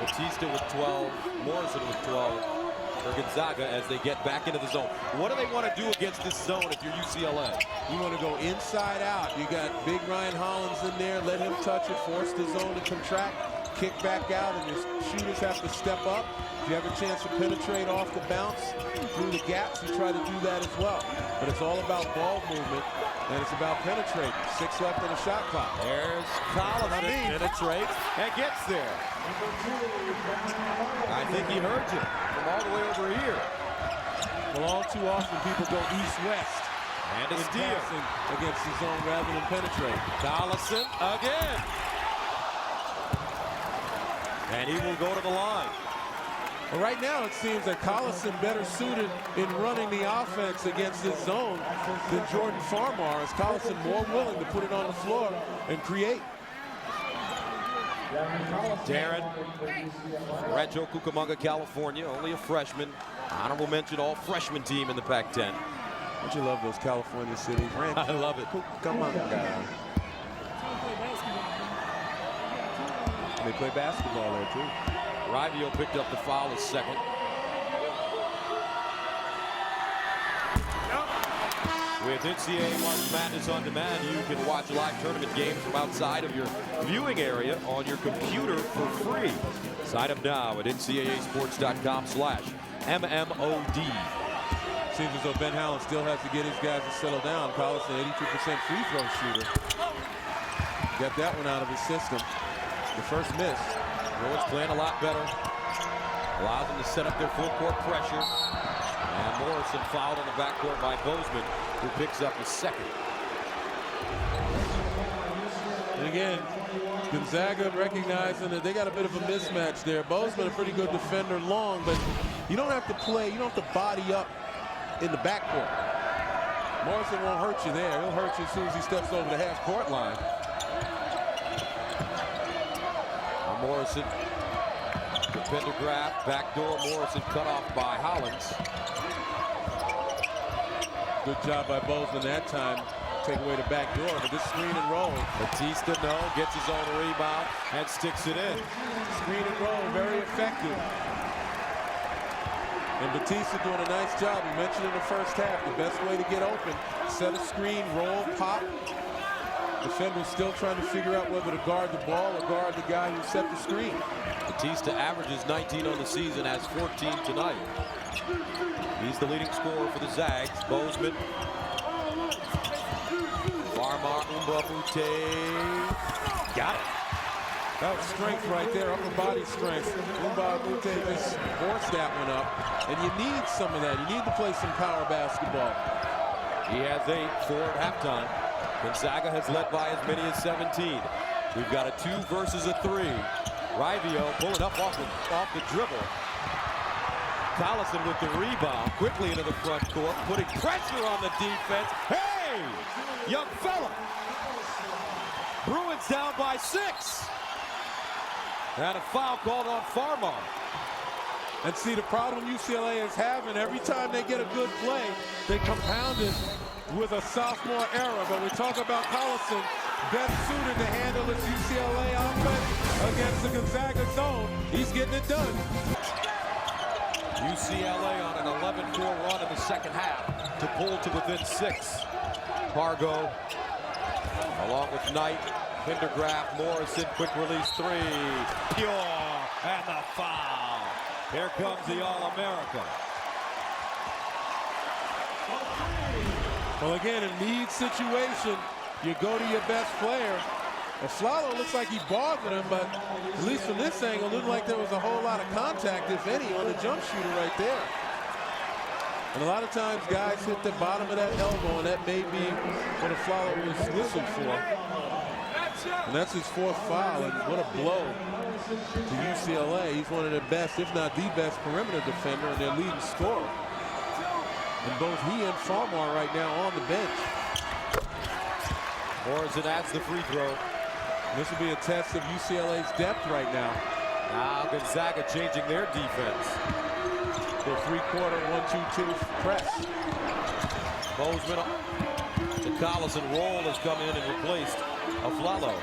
Batista with 12, Morrison with 12 for Gonzaga as they get back into the zone. What do they want to do against this zone if you're UCLA? You want to go inside out. You got big Ryan Hollins in there. Let him touch it, force the zone to contract, kick back out, and your shooters have to step up. If you have a chance to penetrate off the bounce through the gaps, you try to do that as well. But it's all about ball movement, and it's about penetrating. 6 left in the shot clock. There's Collins, penetrates and gets there. think he heard you from all the way over here. Well, all too often people go east-west. And a steal against the zone rather than penetrate. Collison again. And he will go to the line. Well, right now it seems that Collison better suited in running the offense against this zone than Jordan Farmar. Is Collison more willing to put it on the floor and create? Darren, Rancho Cucamonga, California, only a freshman. Honorable mention, all freshman team in the Pac-10. Don't you love those California cities? I love it. Cucamonga. They play basketball there too. Rivio picked up the foul, his second. With NCAA March Madness on demand, you can watch live tournament games from outside of your viewing area on your computer for free. Sign up now at ncaasports.com/MMOD. Seems as though Ben Howland still has to get his guys to settle down. Collison, 82% free throw shooter. Got that one out of his system. The first miss. Bruins playing a lot better. Allows them to set up their full court pressure. And Morrison fouled on the backcourt by Bozeman, who picks up his second. And again, Gonzaga recognizing that they got a bit of a mismatch there. Bozeman a pretty good defender long, but you don't have to play, you don't have to body up in the backcourt. Morrison won't hurt you there. He'll hurt you as soon as he steps over the half-court line. Morrison, the Pendergraft, backdoor. Morrison cut off by Hollins. Good job by Bozeman that time. Take away the back door, but this screen and roll. Batista, no, gets his own rebound and sticks it in. Screen and roll, very effective. And Batista doing a nice job. We mentioned in the first half, the best way to get open, set a screen, roll, pop. Defender's still trying to figure out whether to guard the ball or guard the guy who set the screen. Batista averages 19 on the season, has 14 tonight. He's the leading scorer for the Zags. Bozeman. Farmar, Mbabute. Got it. That was strength right there, upper body strength. Mbabute just forced that one up. And you need some of that. You need to play some power basketball. He has 8, 4 at halftime. Gonzaga has led by as many as 17. We've got a 2 versus a 3. Rivio pulling up off the dribble. Collison with the rebound, quickly into the front court, putting pressure on the defense. Hey, young fella. Bruins down by 6. And a foul called on Farmar. And see, the problem UCLA is having, every time they get a good play, they compound it with a sophomore error. But we talk about Collison, best suited to handle his UCLA offense against the Gonzaga zone. He's getting it done. UCLA on an 11-4 run in the second half to pull to within 6. Pargo, along with Knight, Pendergraft, Morrison, quick release 3. Pure, and the foul. Here comes the All-America. Well, again, in need situation, you go to your best player. Well, Flalo looks like he bothered him, but at least from this angle, it looked like there was a whole lot of contact, if any, on the jump shooter right there. And a lot of times, guys hit the bottom of that elbow, and that may be what a Flalo was whistled for. And that's his 4th foul, and what a blow to UCLA. He's one of the best, if not the best, perimeter defender and their leading scorer. And both he and Farmar right now on the bench. Morrison adds the free throw. This will be a test of UCLA's depth right now. Now Gonzaga changing their defense. The 3-quarter 1-2-2 press. Bozeman to Collison. Roll has come in and replaced Aflalo.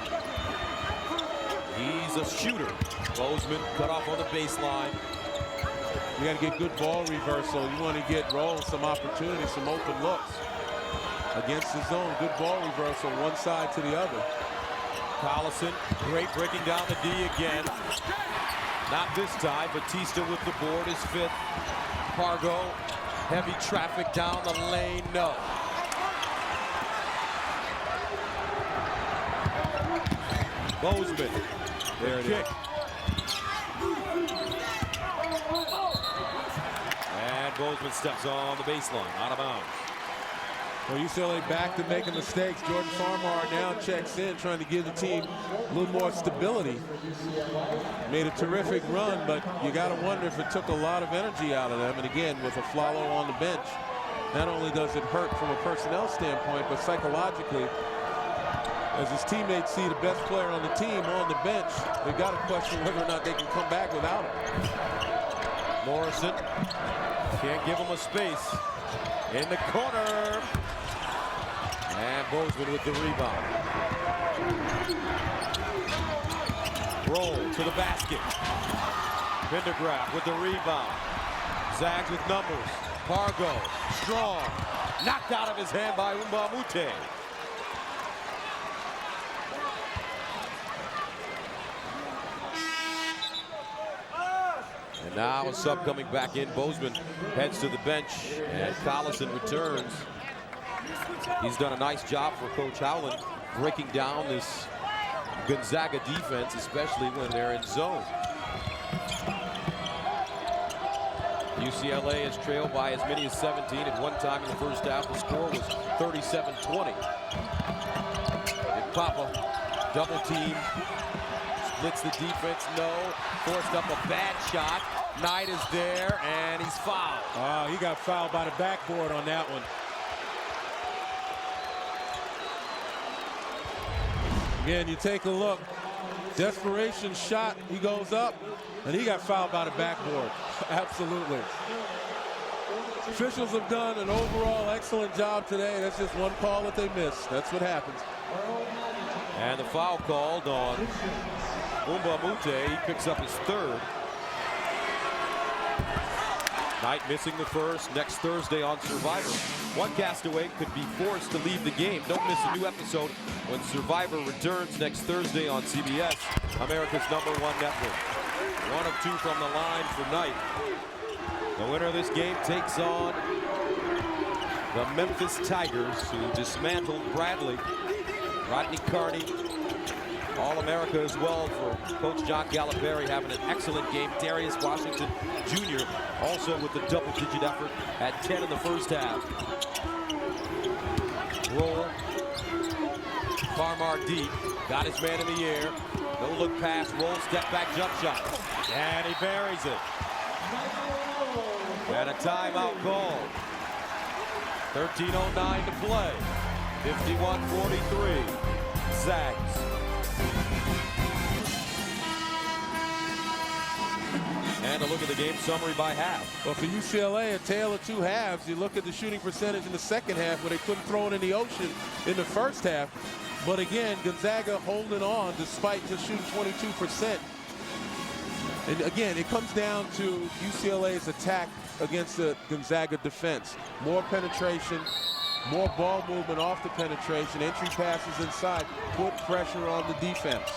He's a shooter. Bozeman cut off on the baseline. You got to get good ball reversal. You want to get Roll some opportunity, some open looks. Against the zone, good ball reversal, one side to the other. Collison, great breaking down the D again. Not this time. Batista with the board, his 5th. Pargo, heavy traffic down the lane, no. Bozeman, there it is. And Bozeman steps on the baseline, out of bounds. Well, UCLA back to making mistakes. Jordan Farmar now checks in, trying to give the team a little more stability. Made a terrific run, but you got to wonder if it took a lot of energy out of them. And again, with Aflalo on the bench, not only does it hurt from a personnel standpoint, but psychologically, as his teammates see the best player on the team on the bench, they've got to question whether or not they can come back without him. Morrison can't give him a space. In the corner. And Bozeman with the rebound. Roll to the basket. Pendergraft with the rebound. Zags with numbers. Pargo, strong. Knocked out of his hand by Mbamute. And now a sub coming back in. Bozeman heads to the bench, and Collison returns. He's done a nice job for Coach Howland breaking down this Gonzaga defense, especially when they're in zone. UCLA has trailed by as many as 17 at one time in the first half. The score was 37-20. And Papa double team, splits the defense, no. Forced up a bad shot. Knight is there, and he's fouled. Oh, he got fouled by the backboard on that one. Again, you take a look. Desperation shot. He goes up, and he got fouled by the backboard. Absolutely. Officials have done an overall excellent job today. That's just one call that they missed. That's what happens. And the foul called on Mbamute. He picks up his third. Knight missing the first. Next Thursday on Survivor, one castaway could be forced to leave the game. Don't miss a new episode when Survivor returns next Thursday on CBS, America's #1 network. 1 of 2 from the line for Knight. The winner of this game takes on the Memphis Tigers, who dismantled Bradley. Rodney Carney, All-America as well for Coach John Calipari, having an excellent game. Darius Washington Jr. also with a double-digit effort at 10 in the first half. Roll. Farmar deep. Got his man in the air. No look pass. Roll. Step back jump shot. And he buries it. And a timeout called. 13:09 to play. 51-43. Zags. And a look at the game summary by half. Well, for UCLA, a tale of two halves. You look at the shooting percentage in the second half where they couldn't throw it in the ocean in the first half. But again, Gonzaga holding on despite just shooting 22%. And again, it comes down to UCLA's attack against the Gonzaga defense. More penetration, more ball movement off the penetration, entry passes inside, put pressure on the defense.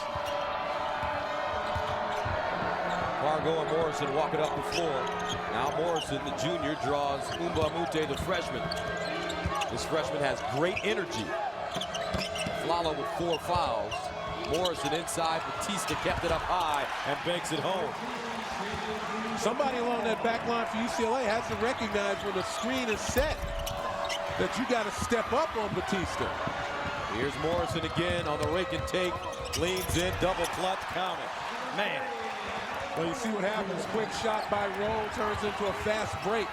Pargo and Morrison walking up the floor. Now Morrison, the junior, draws Mbamute, the freshman. This freshman has great energy. Aflalo with 4 fouls. Morrison inside. Batista kept it up high and banks it home. Somebody along that back line for UCLA has to recognize when the screen is set that you got to step up on Batista. Here's Morrison again on the rake and take. Leans in, double clutch, count it. Man. Well, you see what happens. Quick shot by Roll turns into a fast break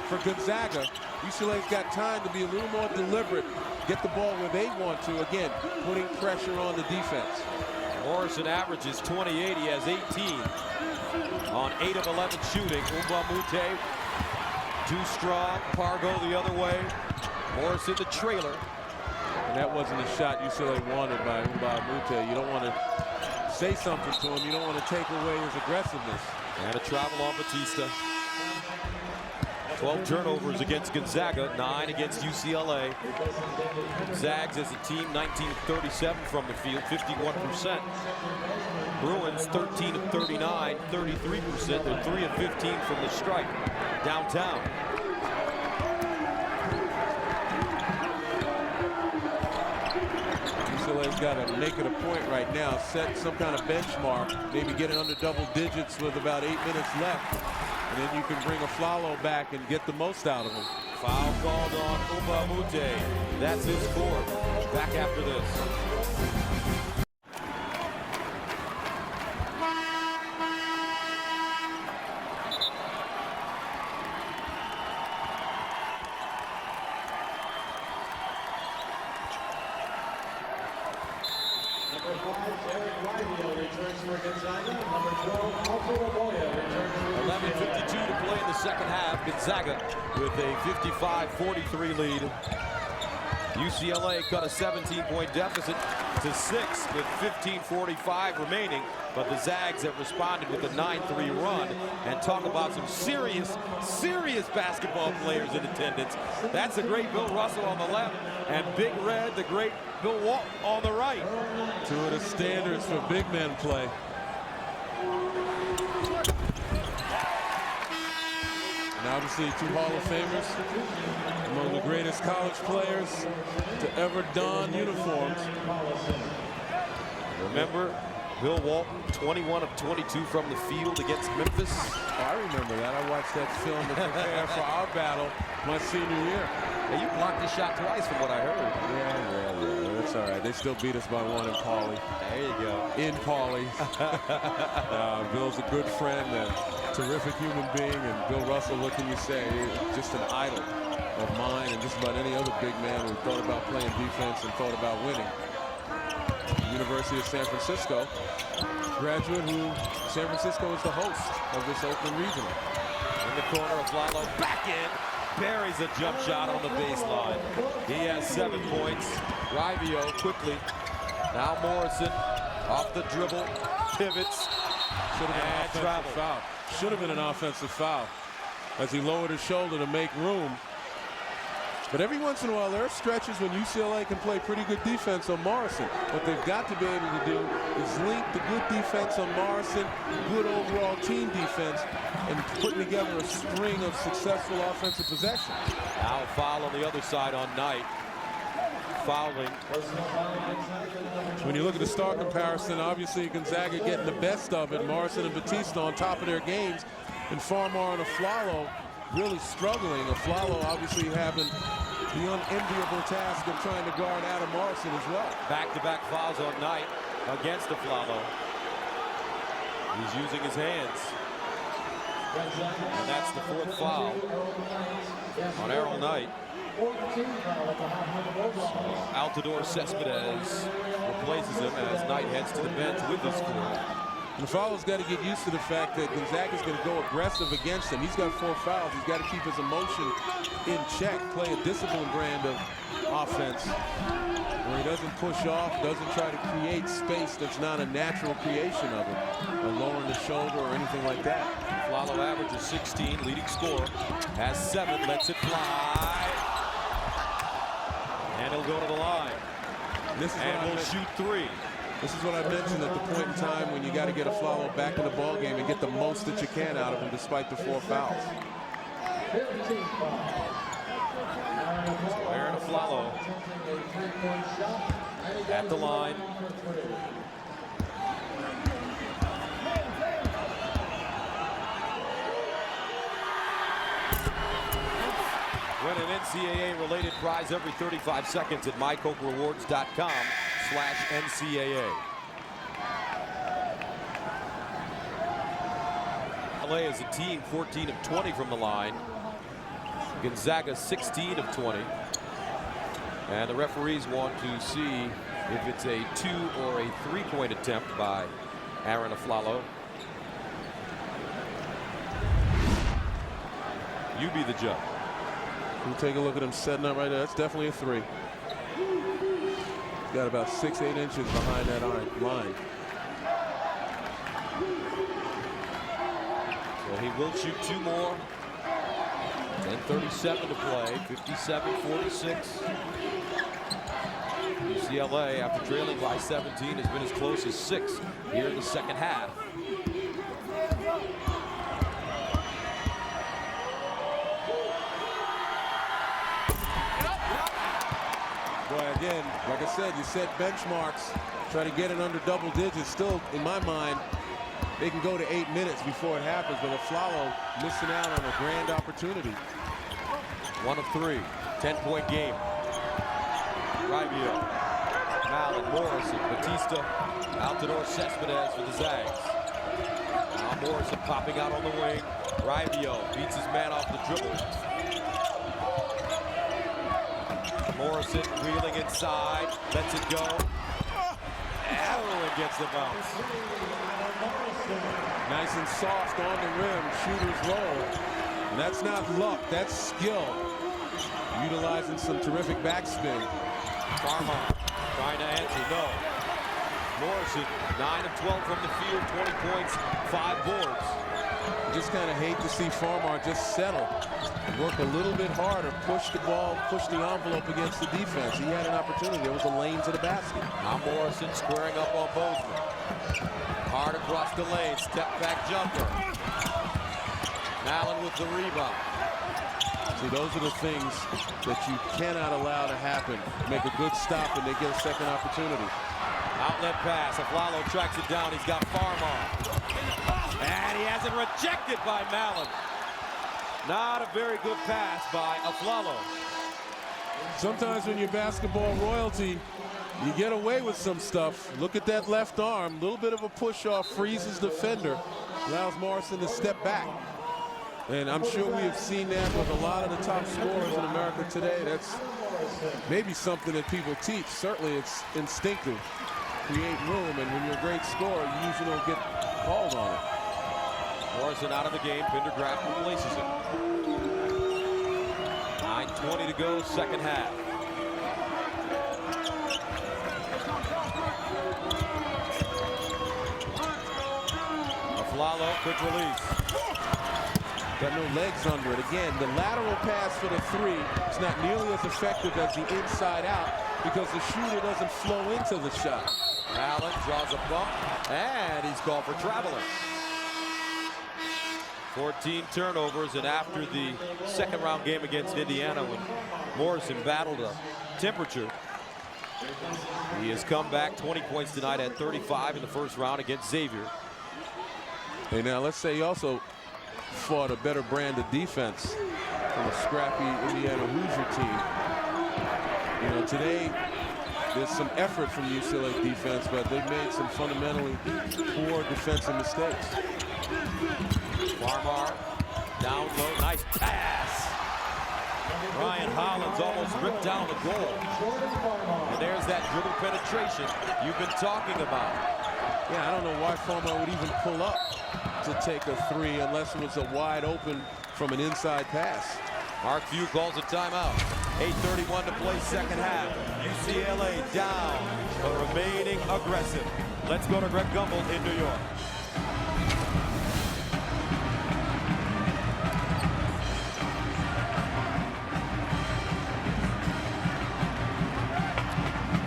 for Gonzaga. UCLA's got time to be a little more deliberate, get the ball where they want to. Again, putting pressure on the defense. Morrison averages 28. He has 18 on 8 of 11 shooting. Mbamute too strong. Pargo the other way. Morrison the trailer. And that wasn't the shot UCLA wanted by Mbamute. You don't want to say something to him. You don't want to take away his aggressiveness. And a travel on Batista. 12 turnovers against Gonzaga, 9 against UCLA. Zags as a team, 19-37 from the field, 51%. Bruins, 13-39, 33%. They're 3-15 from the stripe downtown. UCLA's got to make it a point right now, set some kind of benchmark, maybe get it under double digits with about 8 minutes left. And then you can bring a Flalo back and get the most out of him. Foul called on Ubamute. That's his fourth. Back after this. Returns for Gonzaga. Number 12, 11:52 to play in the second half. Gonzaga with a 55-43 lead. UCLA cut a 17-point deficit to 6 with 15:45 remaining. But the Zags have responded with a 9-3 run. And talk about some serious basketball players in attendance. That's the great Bill Russell on the left, and Big Red, the great Bill Walton on the right. Two of the standards for big men play. And obviously two Hall of Famers, among the greatest college players to ever don uniforms. Remember Bill Walton, 21 of 22 from the field against Memphis? I remember that. I watched that film to prepare for our battle my senior year. Yeah, you blocked his shot twice from what I heard. Yeah. That's all right. They still beat us by 1 in Pauley. There you go. In Pauley. Bill's a good friend, a terrific human being, and Bill Russell, what can you say? Just an idol of mine and just about any other big man who thought about playing defense and thought about winning. University of San Francisco graduate who San Francisco is the host of this Oakland Regional. In the corner of Flalo, back in. Buries a jump shot on the baseline. He has 7 points. Rivio quickly. Now Morrison off the dribble, pivots, and travels. Foul. Should have been an offensive foul as he lowered his shoulder to make room. But every once in a while, there are stretches when UCLA can play pretty good defense on Morrison. What they've got to be able to do is link the good defense on Morrison, good overall team defense, and putting together a string of successful offensive possessions. Now foul on the other side on Knight. Fouling. When you look at the star comparison, obviously Gonzaga getting the best of it. Morrison and Batista on top of their games, and Farmar and Aflalo really struggling. Aflalo obviously having the unenviable task of trying to guard Adam Morrison as well. Back-to-back fouls on Knight against Aflalo. He's using his hands. And that's the 4th foul on Errol Knight. Altidore Cespedes replaces him as Knight heads to the bench with the score. And Fowler's got to get used to the fact that Gonzaga's going to go aggressive against him. He's got 4 fouls. He's got to keep his emotion in check, play a disciplined brand of offense where he doesn't push off, doesn't try to create space that's not a natural creation of him, or lowering the shoulder or anything like that. Flalo averages 16, leading scorer, has 7, lets it fly. And he'll go to the line. And will shoot 3. This is what I mentioned at the point in time when you got to get Aflalo back in the ball game and get the most that you can out of him despite the 4 fouls. So Aaron Aflalo at the line. Win an NCAA-related prize every 35 seconds at mycokerewards.com/NCAA. LA is a team 14 of 20 from the line. Gonzaga 16 of 20. And the referees want to see if it's a 2 or a 3-point attempt by Aaron Aflalo. You be the judge. You take a look at him setting up right there. That's definitely a 3. He's got about 6-8 inches behind that line. So he will shoot 2 more. 10:37 to play. 57-46. UCLA, after trailing by 17, has been as close as 6 here in the second half. Boy, again, like I said, you set benchmarks, try to get it under double digits. Still, in my mind, they can go to 8 minutes before it happens, but Aflalo missing out on a grand opportunity. 1 of 3, 10-point game. Rivio, Mallon, Morrison, Batista, Altidore, Cespedes for the Zags. Now Morrison popping out on the wing. Rivio beats his man off the dribble. Morrison wheeling inside, lets it go. Allen gets the bounce. Nice and soft on the rim, shooter's roll. And that's not luck, that's skill. Utilizing some terrific backspin. Farmar trying to answer, no. Morrison, 9 of 12 from the field, 20 points, 5 boards. Just kind of hate to see Farmar just settle and work a little bit harder, push the ball, push the envelope against the defense. He had an opportunity. There was a lane to the basket. Now Morrison squaring up on Bozeman. Hard across the lane, step back jumper. Mallon with the rebound. See, those are the things that you cannot allow to happen. Make a good stop and they get a second opportunity. Outlet pass, Aflalo tracks it down, he's got Farmar. And he has it rejected by Mallon. Not a very good pass by Aflalo. Sometimes when you're basketball royalty, you get away with some stuff. Look at that left arm, a little bit of a push off, freezes the defender, allows Morrison to step back. And I'm sure we have seen that with a lot of the top scorers in America today. That's maybe something that people teach. Certainly it's instinctive. Create room, and when you're a great scorer, you usually don't get called on it. Morrison out of the game, Pendergraft replaces him. 9:20 to go, second half. Aflalo, quick release. Got no legs under it. Again, the lateral pass for the 3 is not nearly as effective as the inside out because the shooter doesn't flow into the shot. Allen draws a bump, and he's called for traveling. 14 turnovers, and after the second round game against Indiana when Morrison battled a temperature, he has come back 20 points tonight at 35 in the first round against Xavier. Hey, now let's say he also fought a better brand of defense from a scrappy Indiana Hoosier team. You know, today there's some effort from UCLA defense, but they've made some fundamentally poor defensive mistakes. Farmar down low, nice pass. Ryan Hollins almost ripped down the goal. And there's that dribble penetration you've been talking about. Yeah, I don't know why Farmar would even pull up to take a 3 unless it was a wide open from an inside pass. Mark Few calls a timeout. 8:31 to play, second half. UCLA down, but remaining aggressive. Let's go to Greg Gumbel in New York.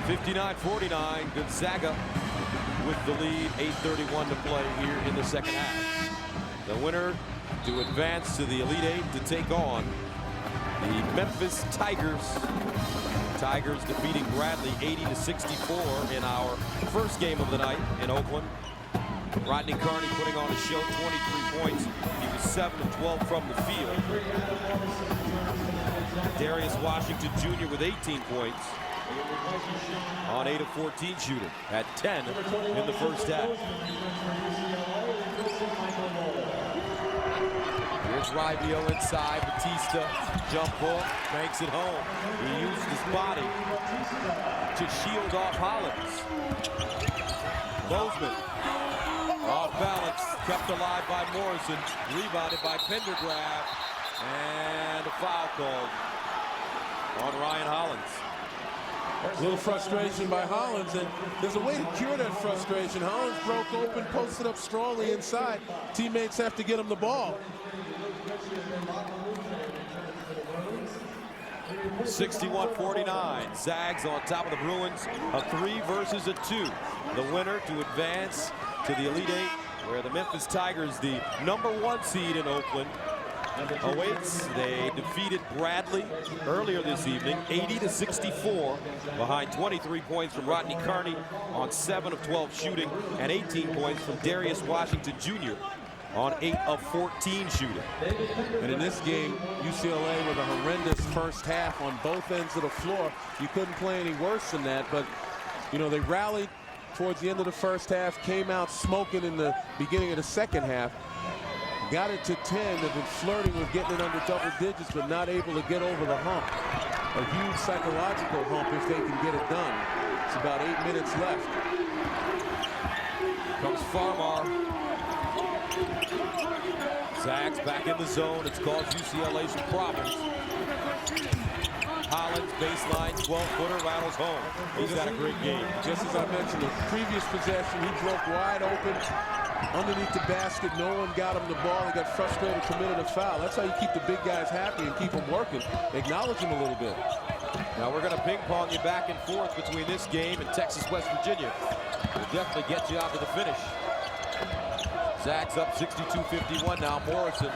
(59-49), Gonzaga with the lead, 8:31 to play here in the second half. The winner to advance to the Elite Eight to take on the Memphis Tigers. Tigers defeating Bradley 80-64 in our first game of the night in Oakland. Rodney Carney putting on a show, 23 points. He was 7 of 12 from the field. Darius Washington Jr. with 18 points on 8 of 14 shooting at 10 in the first half. Here's Rivio inside, Batista, jump hook, makes it home. He used his body to shield off Hollins. Bozeman, off balance, kept alive by Morrison, rebounded by Pendergraft, and a foul called on Ryan Hollins. A little frustration by Hollins, and there's a way to cure that frustration. Hollins broke open, posted up strongly inside. Teammates have to get him the ball. 61-49, Zags on top of the Bruins, a 3 versus a 2. The winner to advance to the Elite Eight, where the Memphis Tigers, the #1 seed in Oakland, awaits. They defeated Bradley earlier this evening, 80-64, behind 23 points from Rodney Carney on 7 of 12 shooting, and 18 points from Darius Washington Jr. on 8 of 14 shooting. And in this game, UCLA with a horrendous first half on both ends of the floor. You couldn't play any worse than that, but you know, they rallied towards the end of the first half, came out smoking in the beginning of the second half, got it to 10. They've been flirting with getting it under double digits, but not able to get over the hump. A huge psychological hump if they can get it done. It's about 8 minutes left. Comes Farmar. Zags back in the zone. It's caused UCLA some problems. Hollins, baseline, 12-footer, rattles home. He's got a great game. Just as I mentioned, the previous possession, he broke wide open underneath the basket. No one got him the ball. He got frustrated, committed a foul. That's how you keep the big guys happy and keep them working. Acknowledge them a little bit. Now we're going to ping-pong you back and forth between this game and Texas, West Virginia. We'll definitely get you out to the finish. Zags up 62-51 now. Morrison.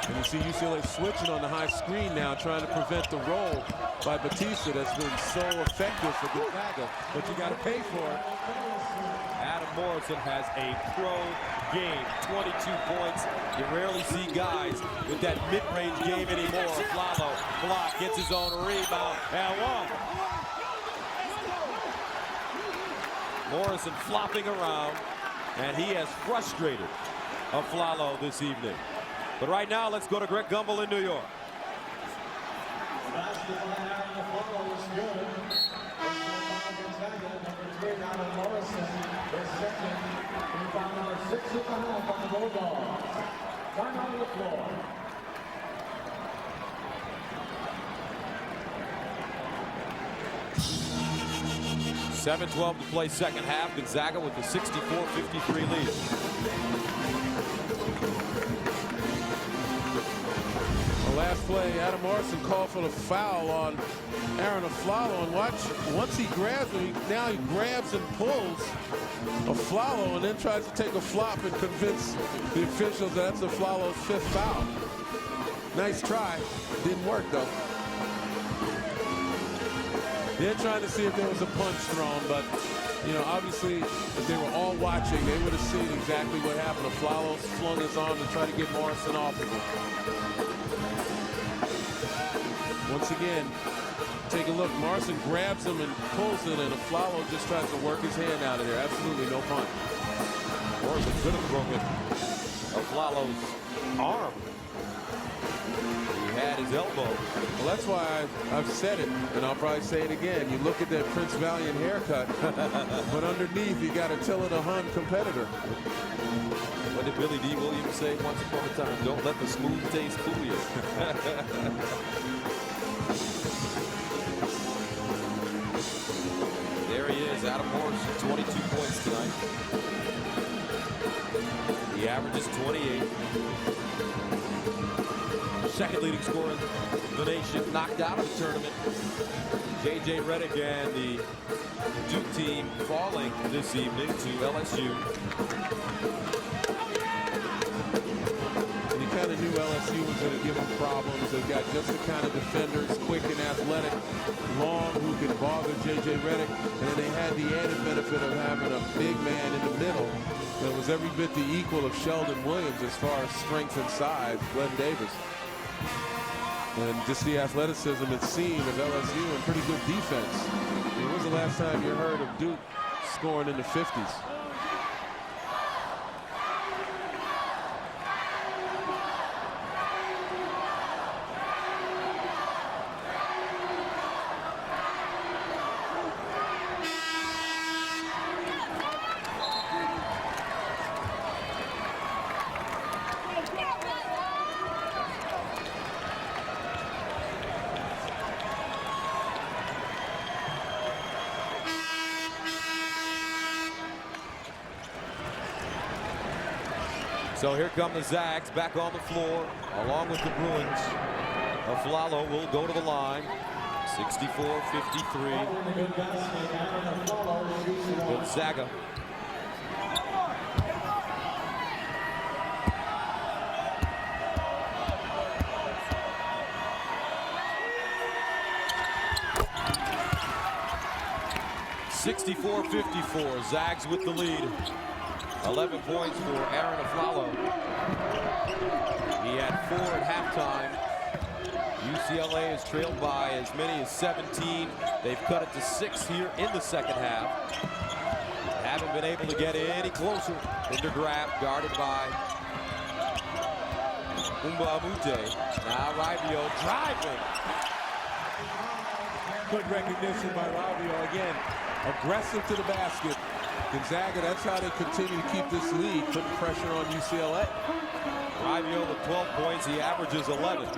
And you see UCLA switching on the high screen now, trying to prevent the roll by Batista that's been so effective for Gonzaga, but you got to pay for it. Adam Morrison has a pro game, 22 points. You rarely see guys with that mid-range game anymore. Flalo block, gets his own rebound, and one. Morrison flopping around, and he has frustrated Flalo this evening. But right now, let's go to Greg Gumbel in New York. $7:12 to play second half. Gonzaga with the 64-53 lead. Last play, Adam Morrison called for the foul on Aaron Aflalo, and watch, once he grabs him, now he grabs and pulls Aflalo and then tries to take a flop and convince the officials that that's Aflalo's 5th foul. Nice try, didn't work though. They're trying to see if there was a punch thrown, but you know, obviously, if they were all watching, they would have seen exactly what happened. Aflalo flung his arm to try to get Morrison off of him. Once again, take a look. Morrison grabs him and pulls it, and Aflalo just tries to work his hand out of there. Absolutely no punch. Morrison could have broken Aflalo's arm. He had his elbow. Well, that's why I've said it, and I'll probably say it again. You look at that Prince Valiant haircut, but underneath you got Attila the Hun competitor. What did Billy D. Williams say once upon a time? Don't let the smooth taste fool you. There he is, Adam Morrison, 22 points tonight. He averages 28. Second leading scorer in the nation, knocked out of the tournament. J.J. Redick and the Duke team falling this evening to LSU. And you kind of knew LSU was going to give them problems. They've got just the kind of defenders, quick and athletic, long, who can bother J.J. Redick. And then they had the added benefit of having a big man in the middle that was every bit the equal of Sheldon Williams as far as strength and size, Glenn Davis. And just the athleticism and seam of LSU and pretty good defense. When was the last time you heard of Duke scoring in the 50s? So here come the Zags back on the floor, along with the Bruins. Aflalo will go to the line. 64-53. Gonzaga. 64-54. Zags with the lead. 11 points for Aaron Aflalo. He had 4 at halftime. UCLA is trailed by as many as 17. They've cut it to 6 here in the second half. Haven't been able to get any closer. Grab guarded by Umbaamute. Now Raivio driving. Good recognition by Raivio again. Aggressive to the basket. Gonzaga, that's how they continue to keep this lead, putting pressure on UCLA. Raivio with 12 points. He averages 11.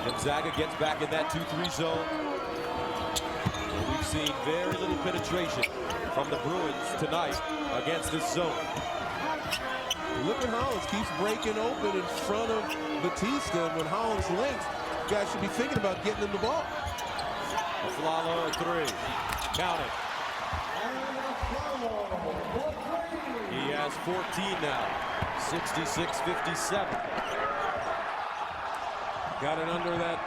Gonzaga gets back in that 2-3 zone. And we've seen very little penetration from the Bruins tonight against this zone. Look at Hollins, keeps breaking open in front of Batista. And when Hollins links, you guys should be thinking about getting him the ball. Aflalo at 3. Count it. He has 14 now. 66-57. Got it under that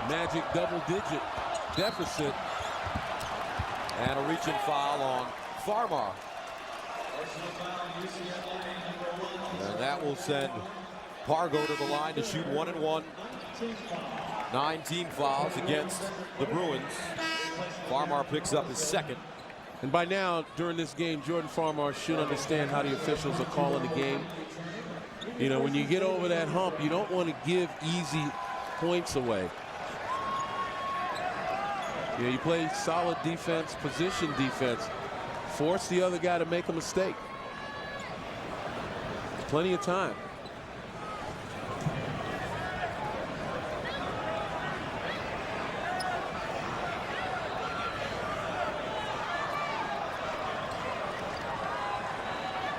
magic double-digit deficit. And a reaching foul on Farmar. And that will send Pargo to the line to shoot 1-1. 19 fouls against the Bruins. Farmar picks up his second. And by now, during this game, Jordan Farmar should understand how the officials are calling the game. You know, when you get over that hump, you don't want to give easy points away. You know, you play solid defense, position defense. Force the other guy to make a mistake. Plenty of time.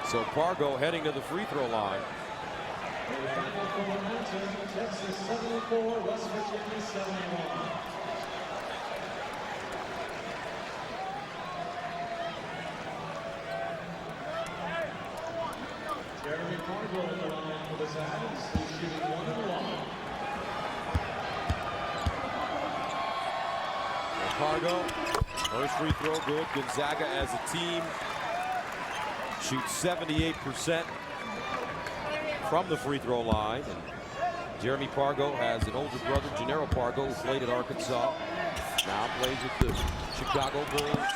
So Pargo heading to the free throw line. Texas 74, West Virginia 71. Jeremy Pargo at the line for the Zags. He's shooting 1-1. Pargo, first free throw good. Gonzaga as a team shoots 78% from the free throw line. And Jeremy Pargo has an older brother, Gennaro Pargo, who played at Arkansas. Now plays with the Chicago Bulls.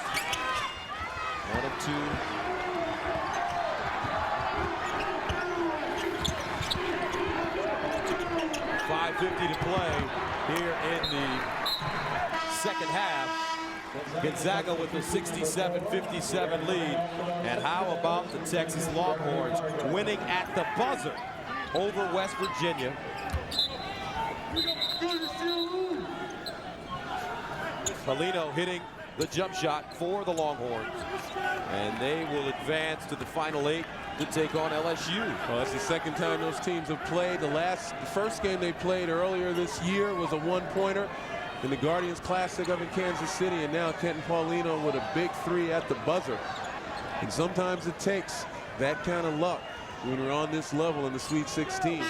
1 and 2. .550 to play here in the second half. Gonzaga with a 67-57 lead. And how about the Texas Longhorns winning at the buzzer over West Virginia? Polino hitting the jump shot for the Longhorns. And they will advance to the Final 8 to take on LSU. Well, that's the second time those teams have played. The first game they played earlier this year was a one-pointer in the Guardians Classic up in Kansas City, and now Kenton Paulino with a big 3 at the buzzer. And sometimes it takes that kind of luck when you're on this level in the Sweet 16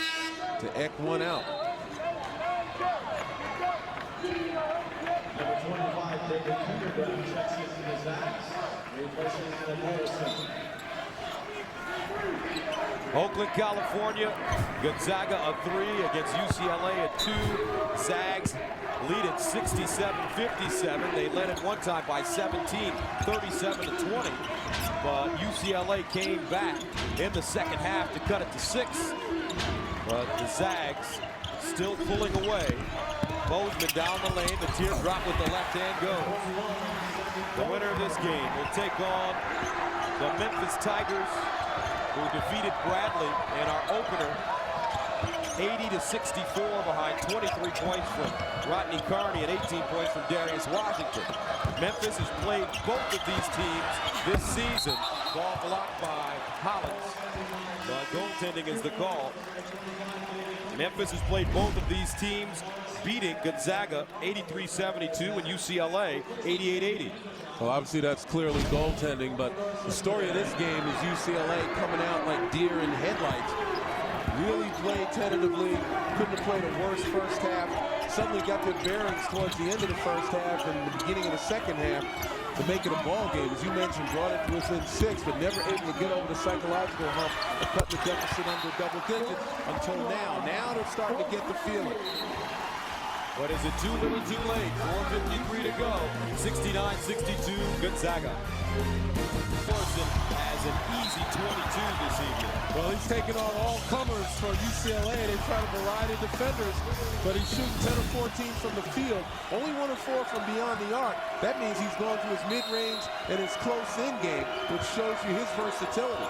to ek one out. Number 25, David Pendergrass checks into the Zags, replacing Adam Harrison. Oakland, California. Gonzaga a 3 against UCLA at 2. Zags lead at 67-57. They led at one time by 17, 37-20. But UCLA came back in the second half to cut it to 6. But the Zags still pulling away. Bozeman down the lane. The teardrop with the left hand goes. The winner of this game will take on the Memphis Tigers, who defeated Bradley in our opener 80-64 behind 23 points from Rodney Carney and 18 points from Darius Washington. Memphis has played both of these teams this season. Ball blocked by Hollins. Goaltending is the call. Memphis has played both of these teams, beating Gonzaga 83-72 and UCLA 88-80. Well, obviously that's clearly goaltending, but the story of this game is UCLA coming out like deer in headlights. Really played tentatively, couldn't have played a worse first half, suddenly got their bearings towards the end of the first half and the beginning of the second half to make it a ball game. As you mentioned, brought it to within 6, but never able to get over the psychological hump of cutting the deficit under double digits until now. Now they're starting to get the feeling. But is it too little too late? 4:53 to go. 69-62 Gonzaga. Morrison has an easy 22 this evening. Well, he's taking on all comers for UCLA. They try to variety defenders, but he's shooting 10 or 14 from the field. Only 1 of 4 from beyond the arc. That means he's going to his mid-range and his close-in game, which shows you his versatility.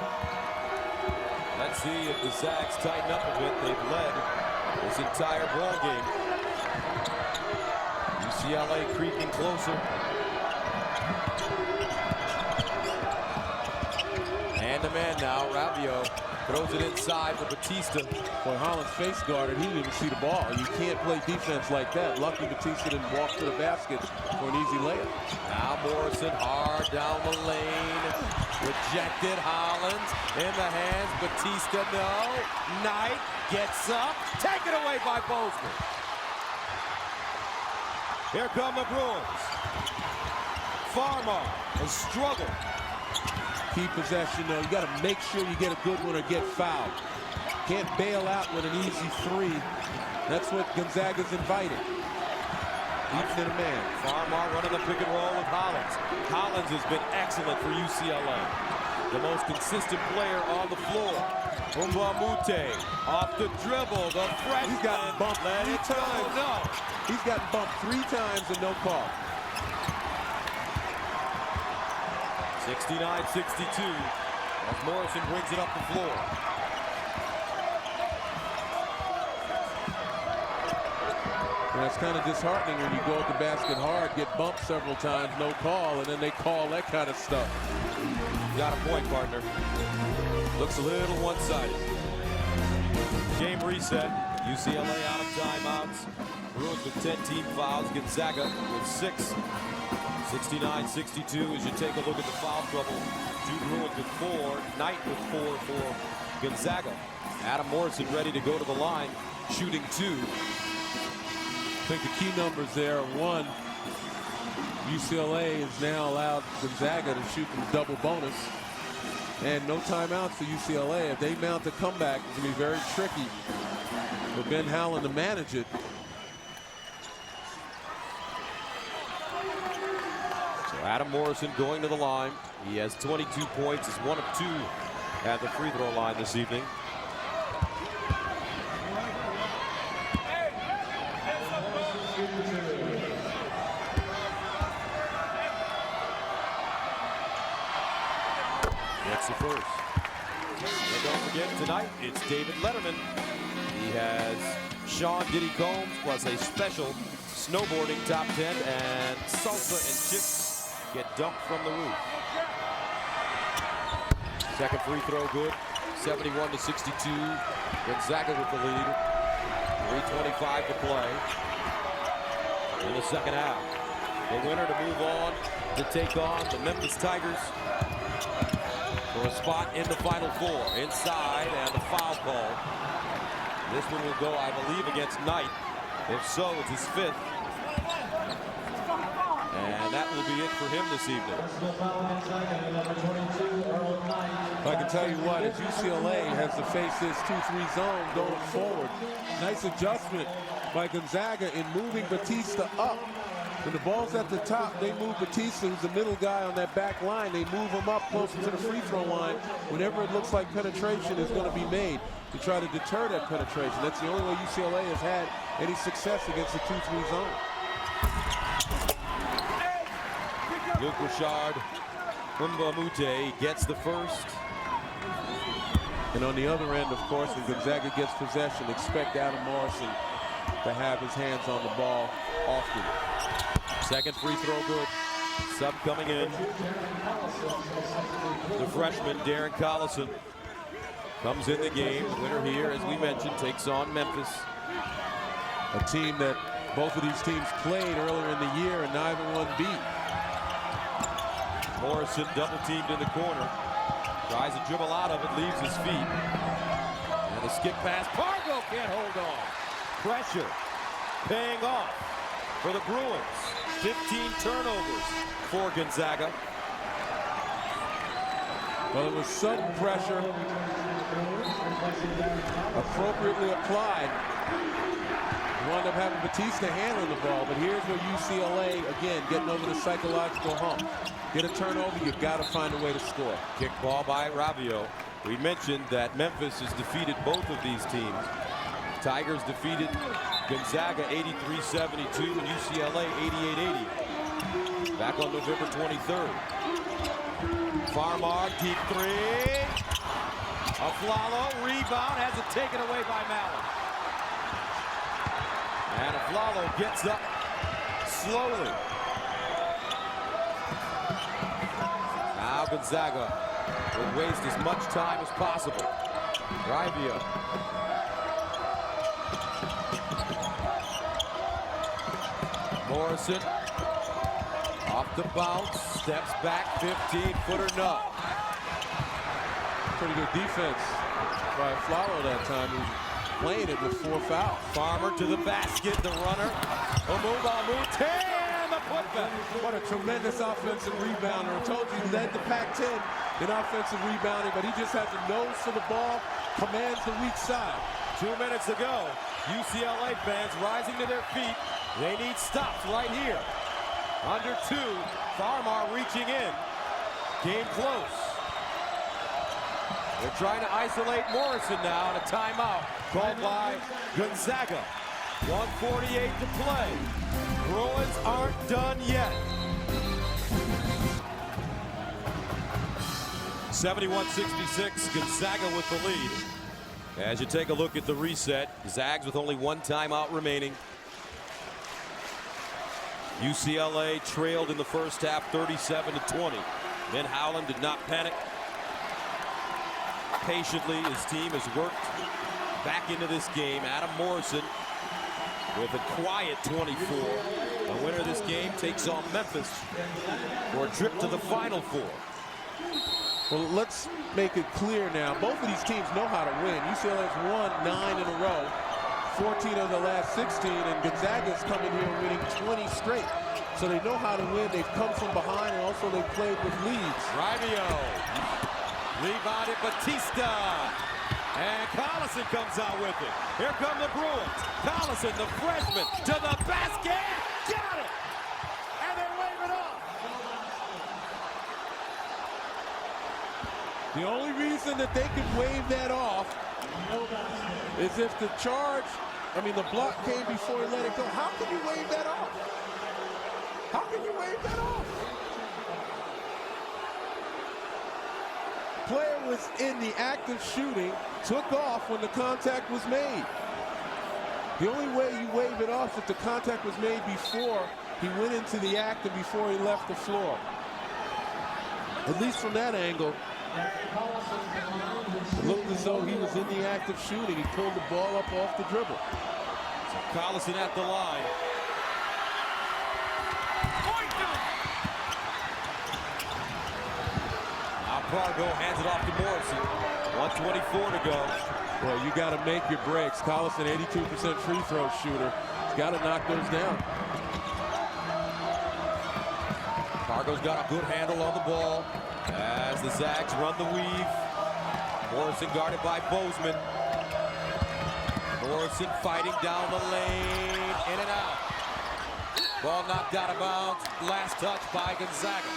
Let's see if the Zags tighten up a bit. They've led this entire ball game. UCLA creeping closer. Man-to-man now, Rabbio throws it inside for Batista. Boy, Holland's face guarded. He didn't even see the ball. You can't play defense like that. Lucky Batista didn't walk to the basket for an easy layup. Now Morrison hard down the lane. Rejected. Hollins in the hands. Batista, no. Knight gets up. Taken away by Bozeman. Here come the Bruins. Farmar has struggled. Key possession, though. You got to make sure you get a good one or get fouled. Can't bail out with an easy 3. That's what Gonzaga's inviting. Deep in a man. Farmar running the pick and roll with Hollins. Hollins has been excellent for UCLA. The most consistent player on the floor. Mbamute off the dribble. The freshman. He's gotten bumped 3 times. No. He's gotten bumped 3 times and no call. 69-62 as Morrison brings it up the floor. And it's kind of disheartening when you go at the basket hard, get bumped several times, no call, and then they call that kind of stuff. Got a point, partner. Looks a little one-sided. Game reset. UCLA out of timeouts. Bruins with 10 team fouls. Gonzaga with 6. 69-62 as you take a look at the foul trouble. 2 Bruins with 4. Knight with 4 for Gonzaga. Adam Morrison ready to go to the line, shooting 2. I think the key numbers there are 1. UCLA is now allowed Gonzaga to shoot from double bonus. And no timeouts for UCLA. If they mount a comeback, it's going to be very tricky for Ben Howland to manage it. Adam Morrison going to the line. He has 22 points. He's 1 of 2 at the free throw line this evening. That's the first. And don't forget, tonight it's David Letterman. He has Sean Diddy Combs plus a special snowboarding top 10 and salsa and chips. Get dumped from the roof. Second free throw good. 71-62. Gonzaga with the lead. 3:25 to play in the second half. The winner to move on to take on the Memphis Tigers for a spot in the Final Four. Inside and the foul call. This one will go, I believe, against Knight. If so, it's his 5th. And that will be it for him this evening. I can tell you what, as UCLA has to face this 2-3 zone going forward. Nice adjustment by Gonzaga in moving Batista up. When the ball's at the top, they move Batista, who's the middle guy on that back line. They move him up closer to the free throw line whenever it looks like penetration is going to be made to try to deter that penetration. That's the only way UCLA has had any success against the 2-3 zone. Luke Richard, Mbamute gets the first. And on the other end, of course, when Gonzaga gets possession, expect Adam Morrison to have his hands on the ball often. Second free throw good. Sub coming in. The freshman, Darren Collison, comes in the game. The winner here, as we mentioned, takes on Memphis. A team that both of these teams played earlier in the year and neither one beat. Morrison double teamed in the corner. Tries to dribble out of it, leaves his feet. And the skip pass. Pargo can't hold on. Pressure. paying off for the Bruins. 15 turnovers for Gonzaga. Well, it was sudden pressure, appropriately applied. Wound up having Batista handling the ball, but here's where UCLA, again, getting over the psychological hump. Get a turnover, you've got to find a way to score. Kick ball by Ravio. We mentioned that Memphis has defeated both of these teams. Tigers defeated Gonzaga 83-72 and UCLA 88-80. Back on November 23rd. Farmar, deep three. Aflalo, rebound, has it taken away by Mallon. And Aflalo gets up slowly. Now Gonzaga will waste as much time as possible. Ravio. Morrison. Off the bounce, steps back, 15-footer, no. Pretty good defense by Aflalo that time. He was playing it with 4 fouls. Farmer to the basket, the runner. Omumba, and the putback. What a tremendous offensive rebounder. I told you he led the Pac-10 in offensive rebounding, but he just has a nose for the ball, commands the weak side. 2 minutes ago, UCLA fans rising to their feet. They need stops right here. Under 2, Farmar reaching in. Game close. They're trying to isolate Morrison now, and a timeout called by Gonzaga. 1:48 to play. Bruins aren't done yet. 71-66, Gonzaga with the lead. As you take a look at the reset, Zags with only 1 timeout remaining. UCLA trailed in the first half 37-20. Then Howland did not panic. Patiently, his team has worked back into this game. Adam Morrison with a quiet 24. The winner of this game takes on Memphis for a trip to the Final Four. Well, let's make it clear now. Both of these teams know how to win. UCLA's won 9 in a row. 14 of the last 16, and Gonzaga's coming here winning 20 straight. So they know how to win. They've come from behind, and also they've played with leads. Ravio. Rebounded Batista. And Collison comes out with it. Here come the Bruins. Collison, the freshman, to the basket. Got it! And they wave it off. The only reason that they can wave that off is if the the block came before he let it go. How can you wave that off? How can you wave that off? Player was in the act of shooting, took off when the contact was made. The only way you wave it off is if the contact was made before he went into the act and before he left the floor. At least from that angle, it looked as though he was in the act of shooting. He pulled the ball up off the dribble. So Collison at the line. Now Pargo hands it off to Morrison. 1:24 to go. Well, you got to make your breaks. Collison, 82% free throw shooter. He's got to knock those down. Pargo's got a good handle on the ball as the Zags run the weave. Morrison guarded by Bozeman. Morrison fighting down the lane, in and out. Ball knocked out of bounds. Last touch by Gonzaga.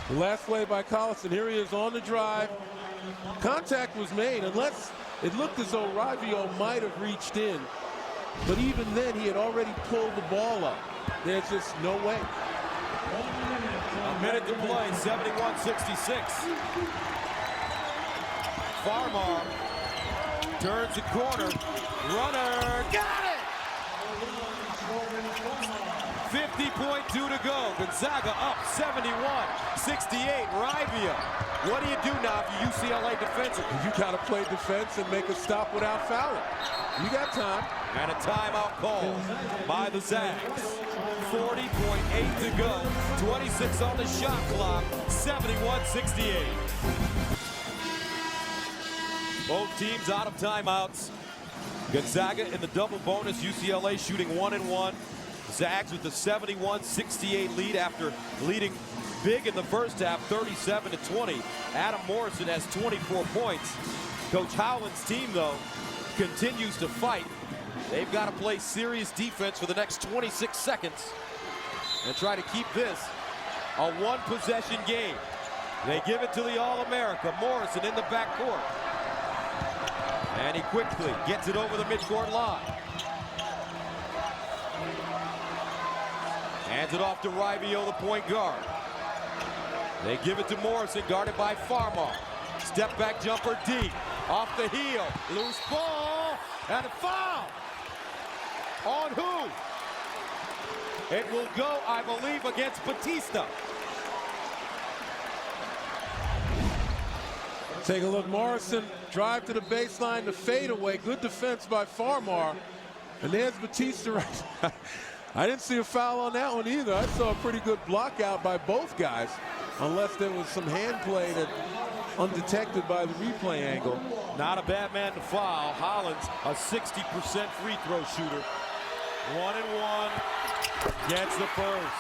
The last play by Collison. Here he is on the drive. Contact was made, unless it looked as though Ravio might have reached in. But even then, he had already pulled the ball up. There's just no way. A minute to play, 71-66. Farmar turns the corner. Runner, got it! 50.2 to go. Gonzaga up 71-68. Ravio. What do you do now if you're UCLA defensively? You got to play defense and make a stop without fouling. You got time. And a timeout call by the Zags. 40.8 to go. 26 on the shot clock. 71-68. Both teams out of timeouts. Gonzaga in the double bonus. UCLA shooting 1-1. Zags with the 71-68 lead after leading big in the first half, 37-20. Adam Morrison has 24 points. Coach Howland's team, though, continues to fight. They've got to play serious defense for the next 26 seconds and try to keep this a one-possession game. They give it to the All-America, Morrison in the backcourt. And he quickly gets it over the midcourt line. Hands it off to Rivio, the point guard. They give it to Morrison, guarded by Farmar. Step back jumper deep, off the heel, loose ball, and a foul. On who? It will go, I believe, against Batista. Take a look, Morrison drive to the baseline, the fadeaway. Good defense by Farmar. And there's Batista right. I didn't see a foul on that one either. I saw a pretty good block out by both guys, unless there was some hand play that undetected by the replay angle. Not a bad man to foul. Hollins, a 60% free throw shooter. 1-1, gets the first.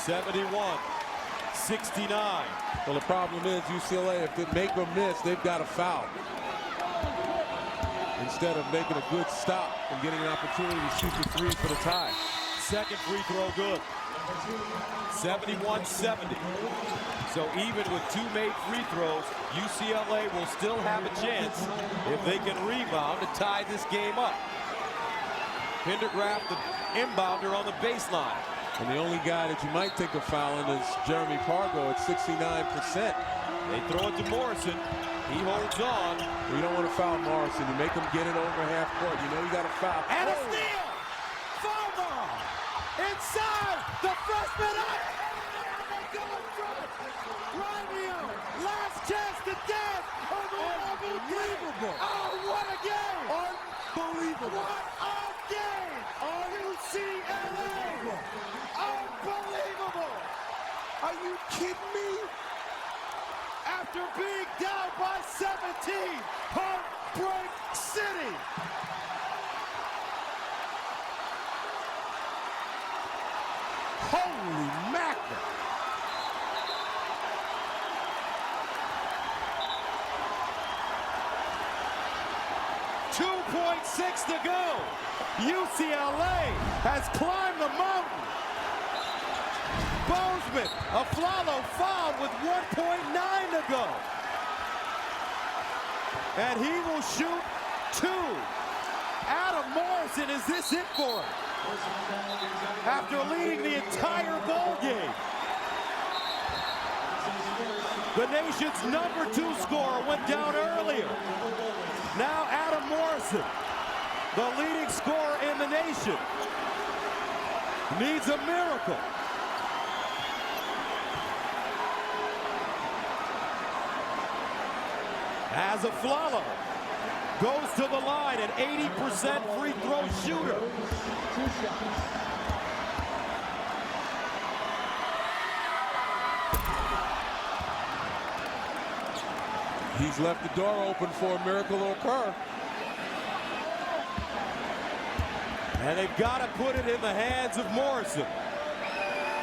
71-69. Well, the problem is UCLA, if they make or miss, they've got a foul. Instead of making a good stop and getting an opportunity to shoot the three for the tie. Second free throw good. 71-70. So even with two made free throws, UCLA will still have a chance if they can rebound to tie this game up. Pendergraft, the inbounder on the baseline. And the only guy that you might think of fouling is Jeremy Pargo at 69%. They throw it to Morrison. He holds on. You don't want to foul Morrison. You make him get it over half court. You know you got to foul. And a steal! Farmar! Inside! The freshman up! Rivio! Last chance to dance! Unbelievable! Oh, what a game! Unbelievable! What a game! UCLA! Unbelievable! Are you kidding me? After being down by 17, Heartbreak City. Holy mackerel. .6 to go. UCLA has climbed the mountain. Bozeman, Aflalo fouled with 1.9 to go. And he will shoot two. Adam Morrison, is this it for him? After leading the entire ball game. The nation's #2 scorer went down earlier. Now Adam Morrison, the leading scorer in the nation, needs a miracle. As Aflalo goes to the line, an 80% free throw shooter. He's left the door open for a miracle to occur. And they've got to put it in the hands of Morrison.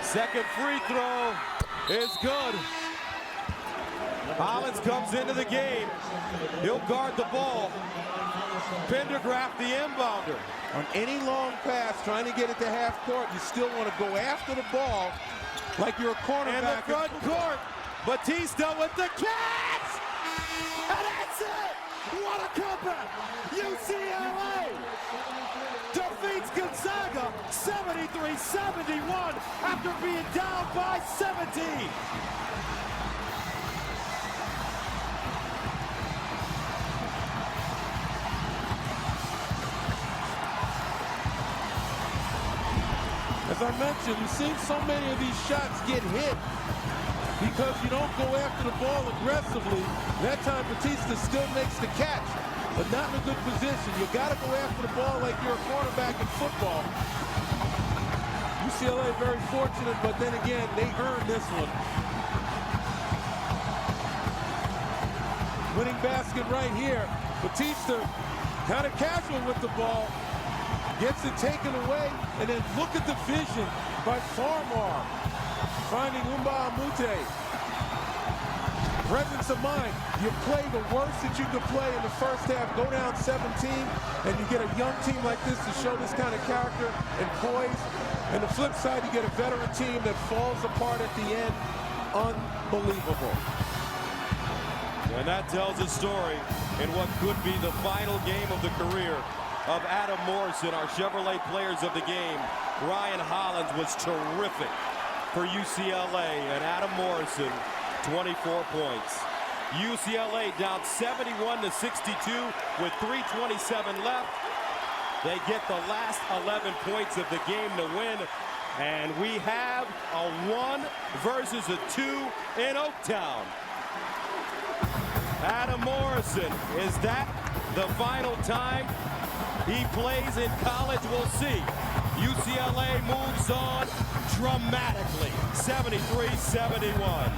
Second free throw is good. Hollins comes into the game. He'll guard the ball. Pendergraft, the inbounder. On any long pass, trying to get it to half court, you still want to go after the ball like you're a cornerback. In the front court, Batista with the catch! And that's it! What a comeback! UCLA defeats Gonzaga 73-71 after being down by 17. As I mentioned, we've seen so many of these shots get hit because you don't go after the ball aggressively. That time Batista still makes the catch, but not in a good position. You got to go after the ball like you're a quarterback in football. UCLA very fortunate, but then again, they earned this one. Winning basket right here. Batista kind of casual with the ball, gets it taken away, and then look at the vision by Farmar, finding Umba Amute. Presence of mind. You play the worst that you could play in the first half, go down 17, and you get a young team like this to show this kind of character and poise. And the flip side, you get a veteran team that falls apart at the end. Unbelievable. And that tells a story in what could be the final game of the career of Adam Morrison, our Chevrolet players of the game. Ryan Hollins was terrific for UCLA, and Adam Morrison, 24 points. UCLA down 71-62 with 3:27 left. They get the last 11 points of the game to win, and we have a 1 versus a 2 in Oaktown. Adam Morrison, is that the final time he plays in college? We'll see. UCLA moves on dramatically, 73-71.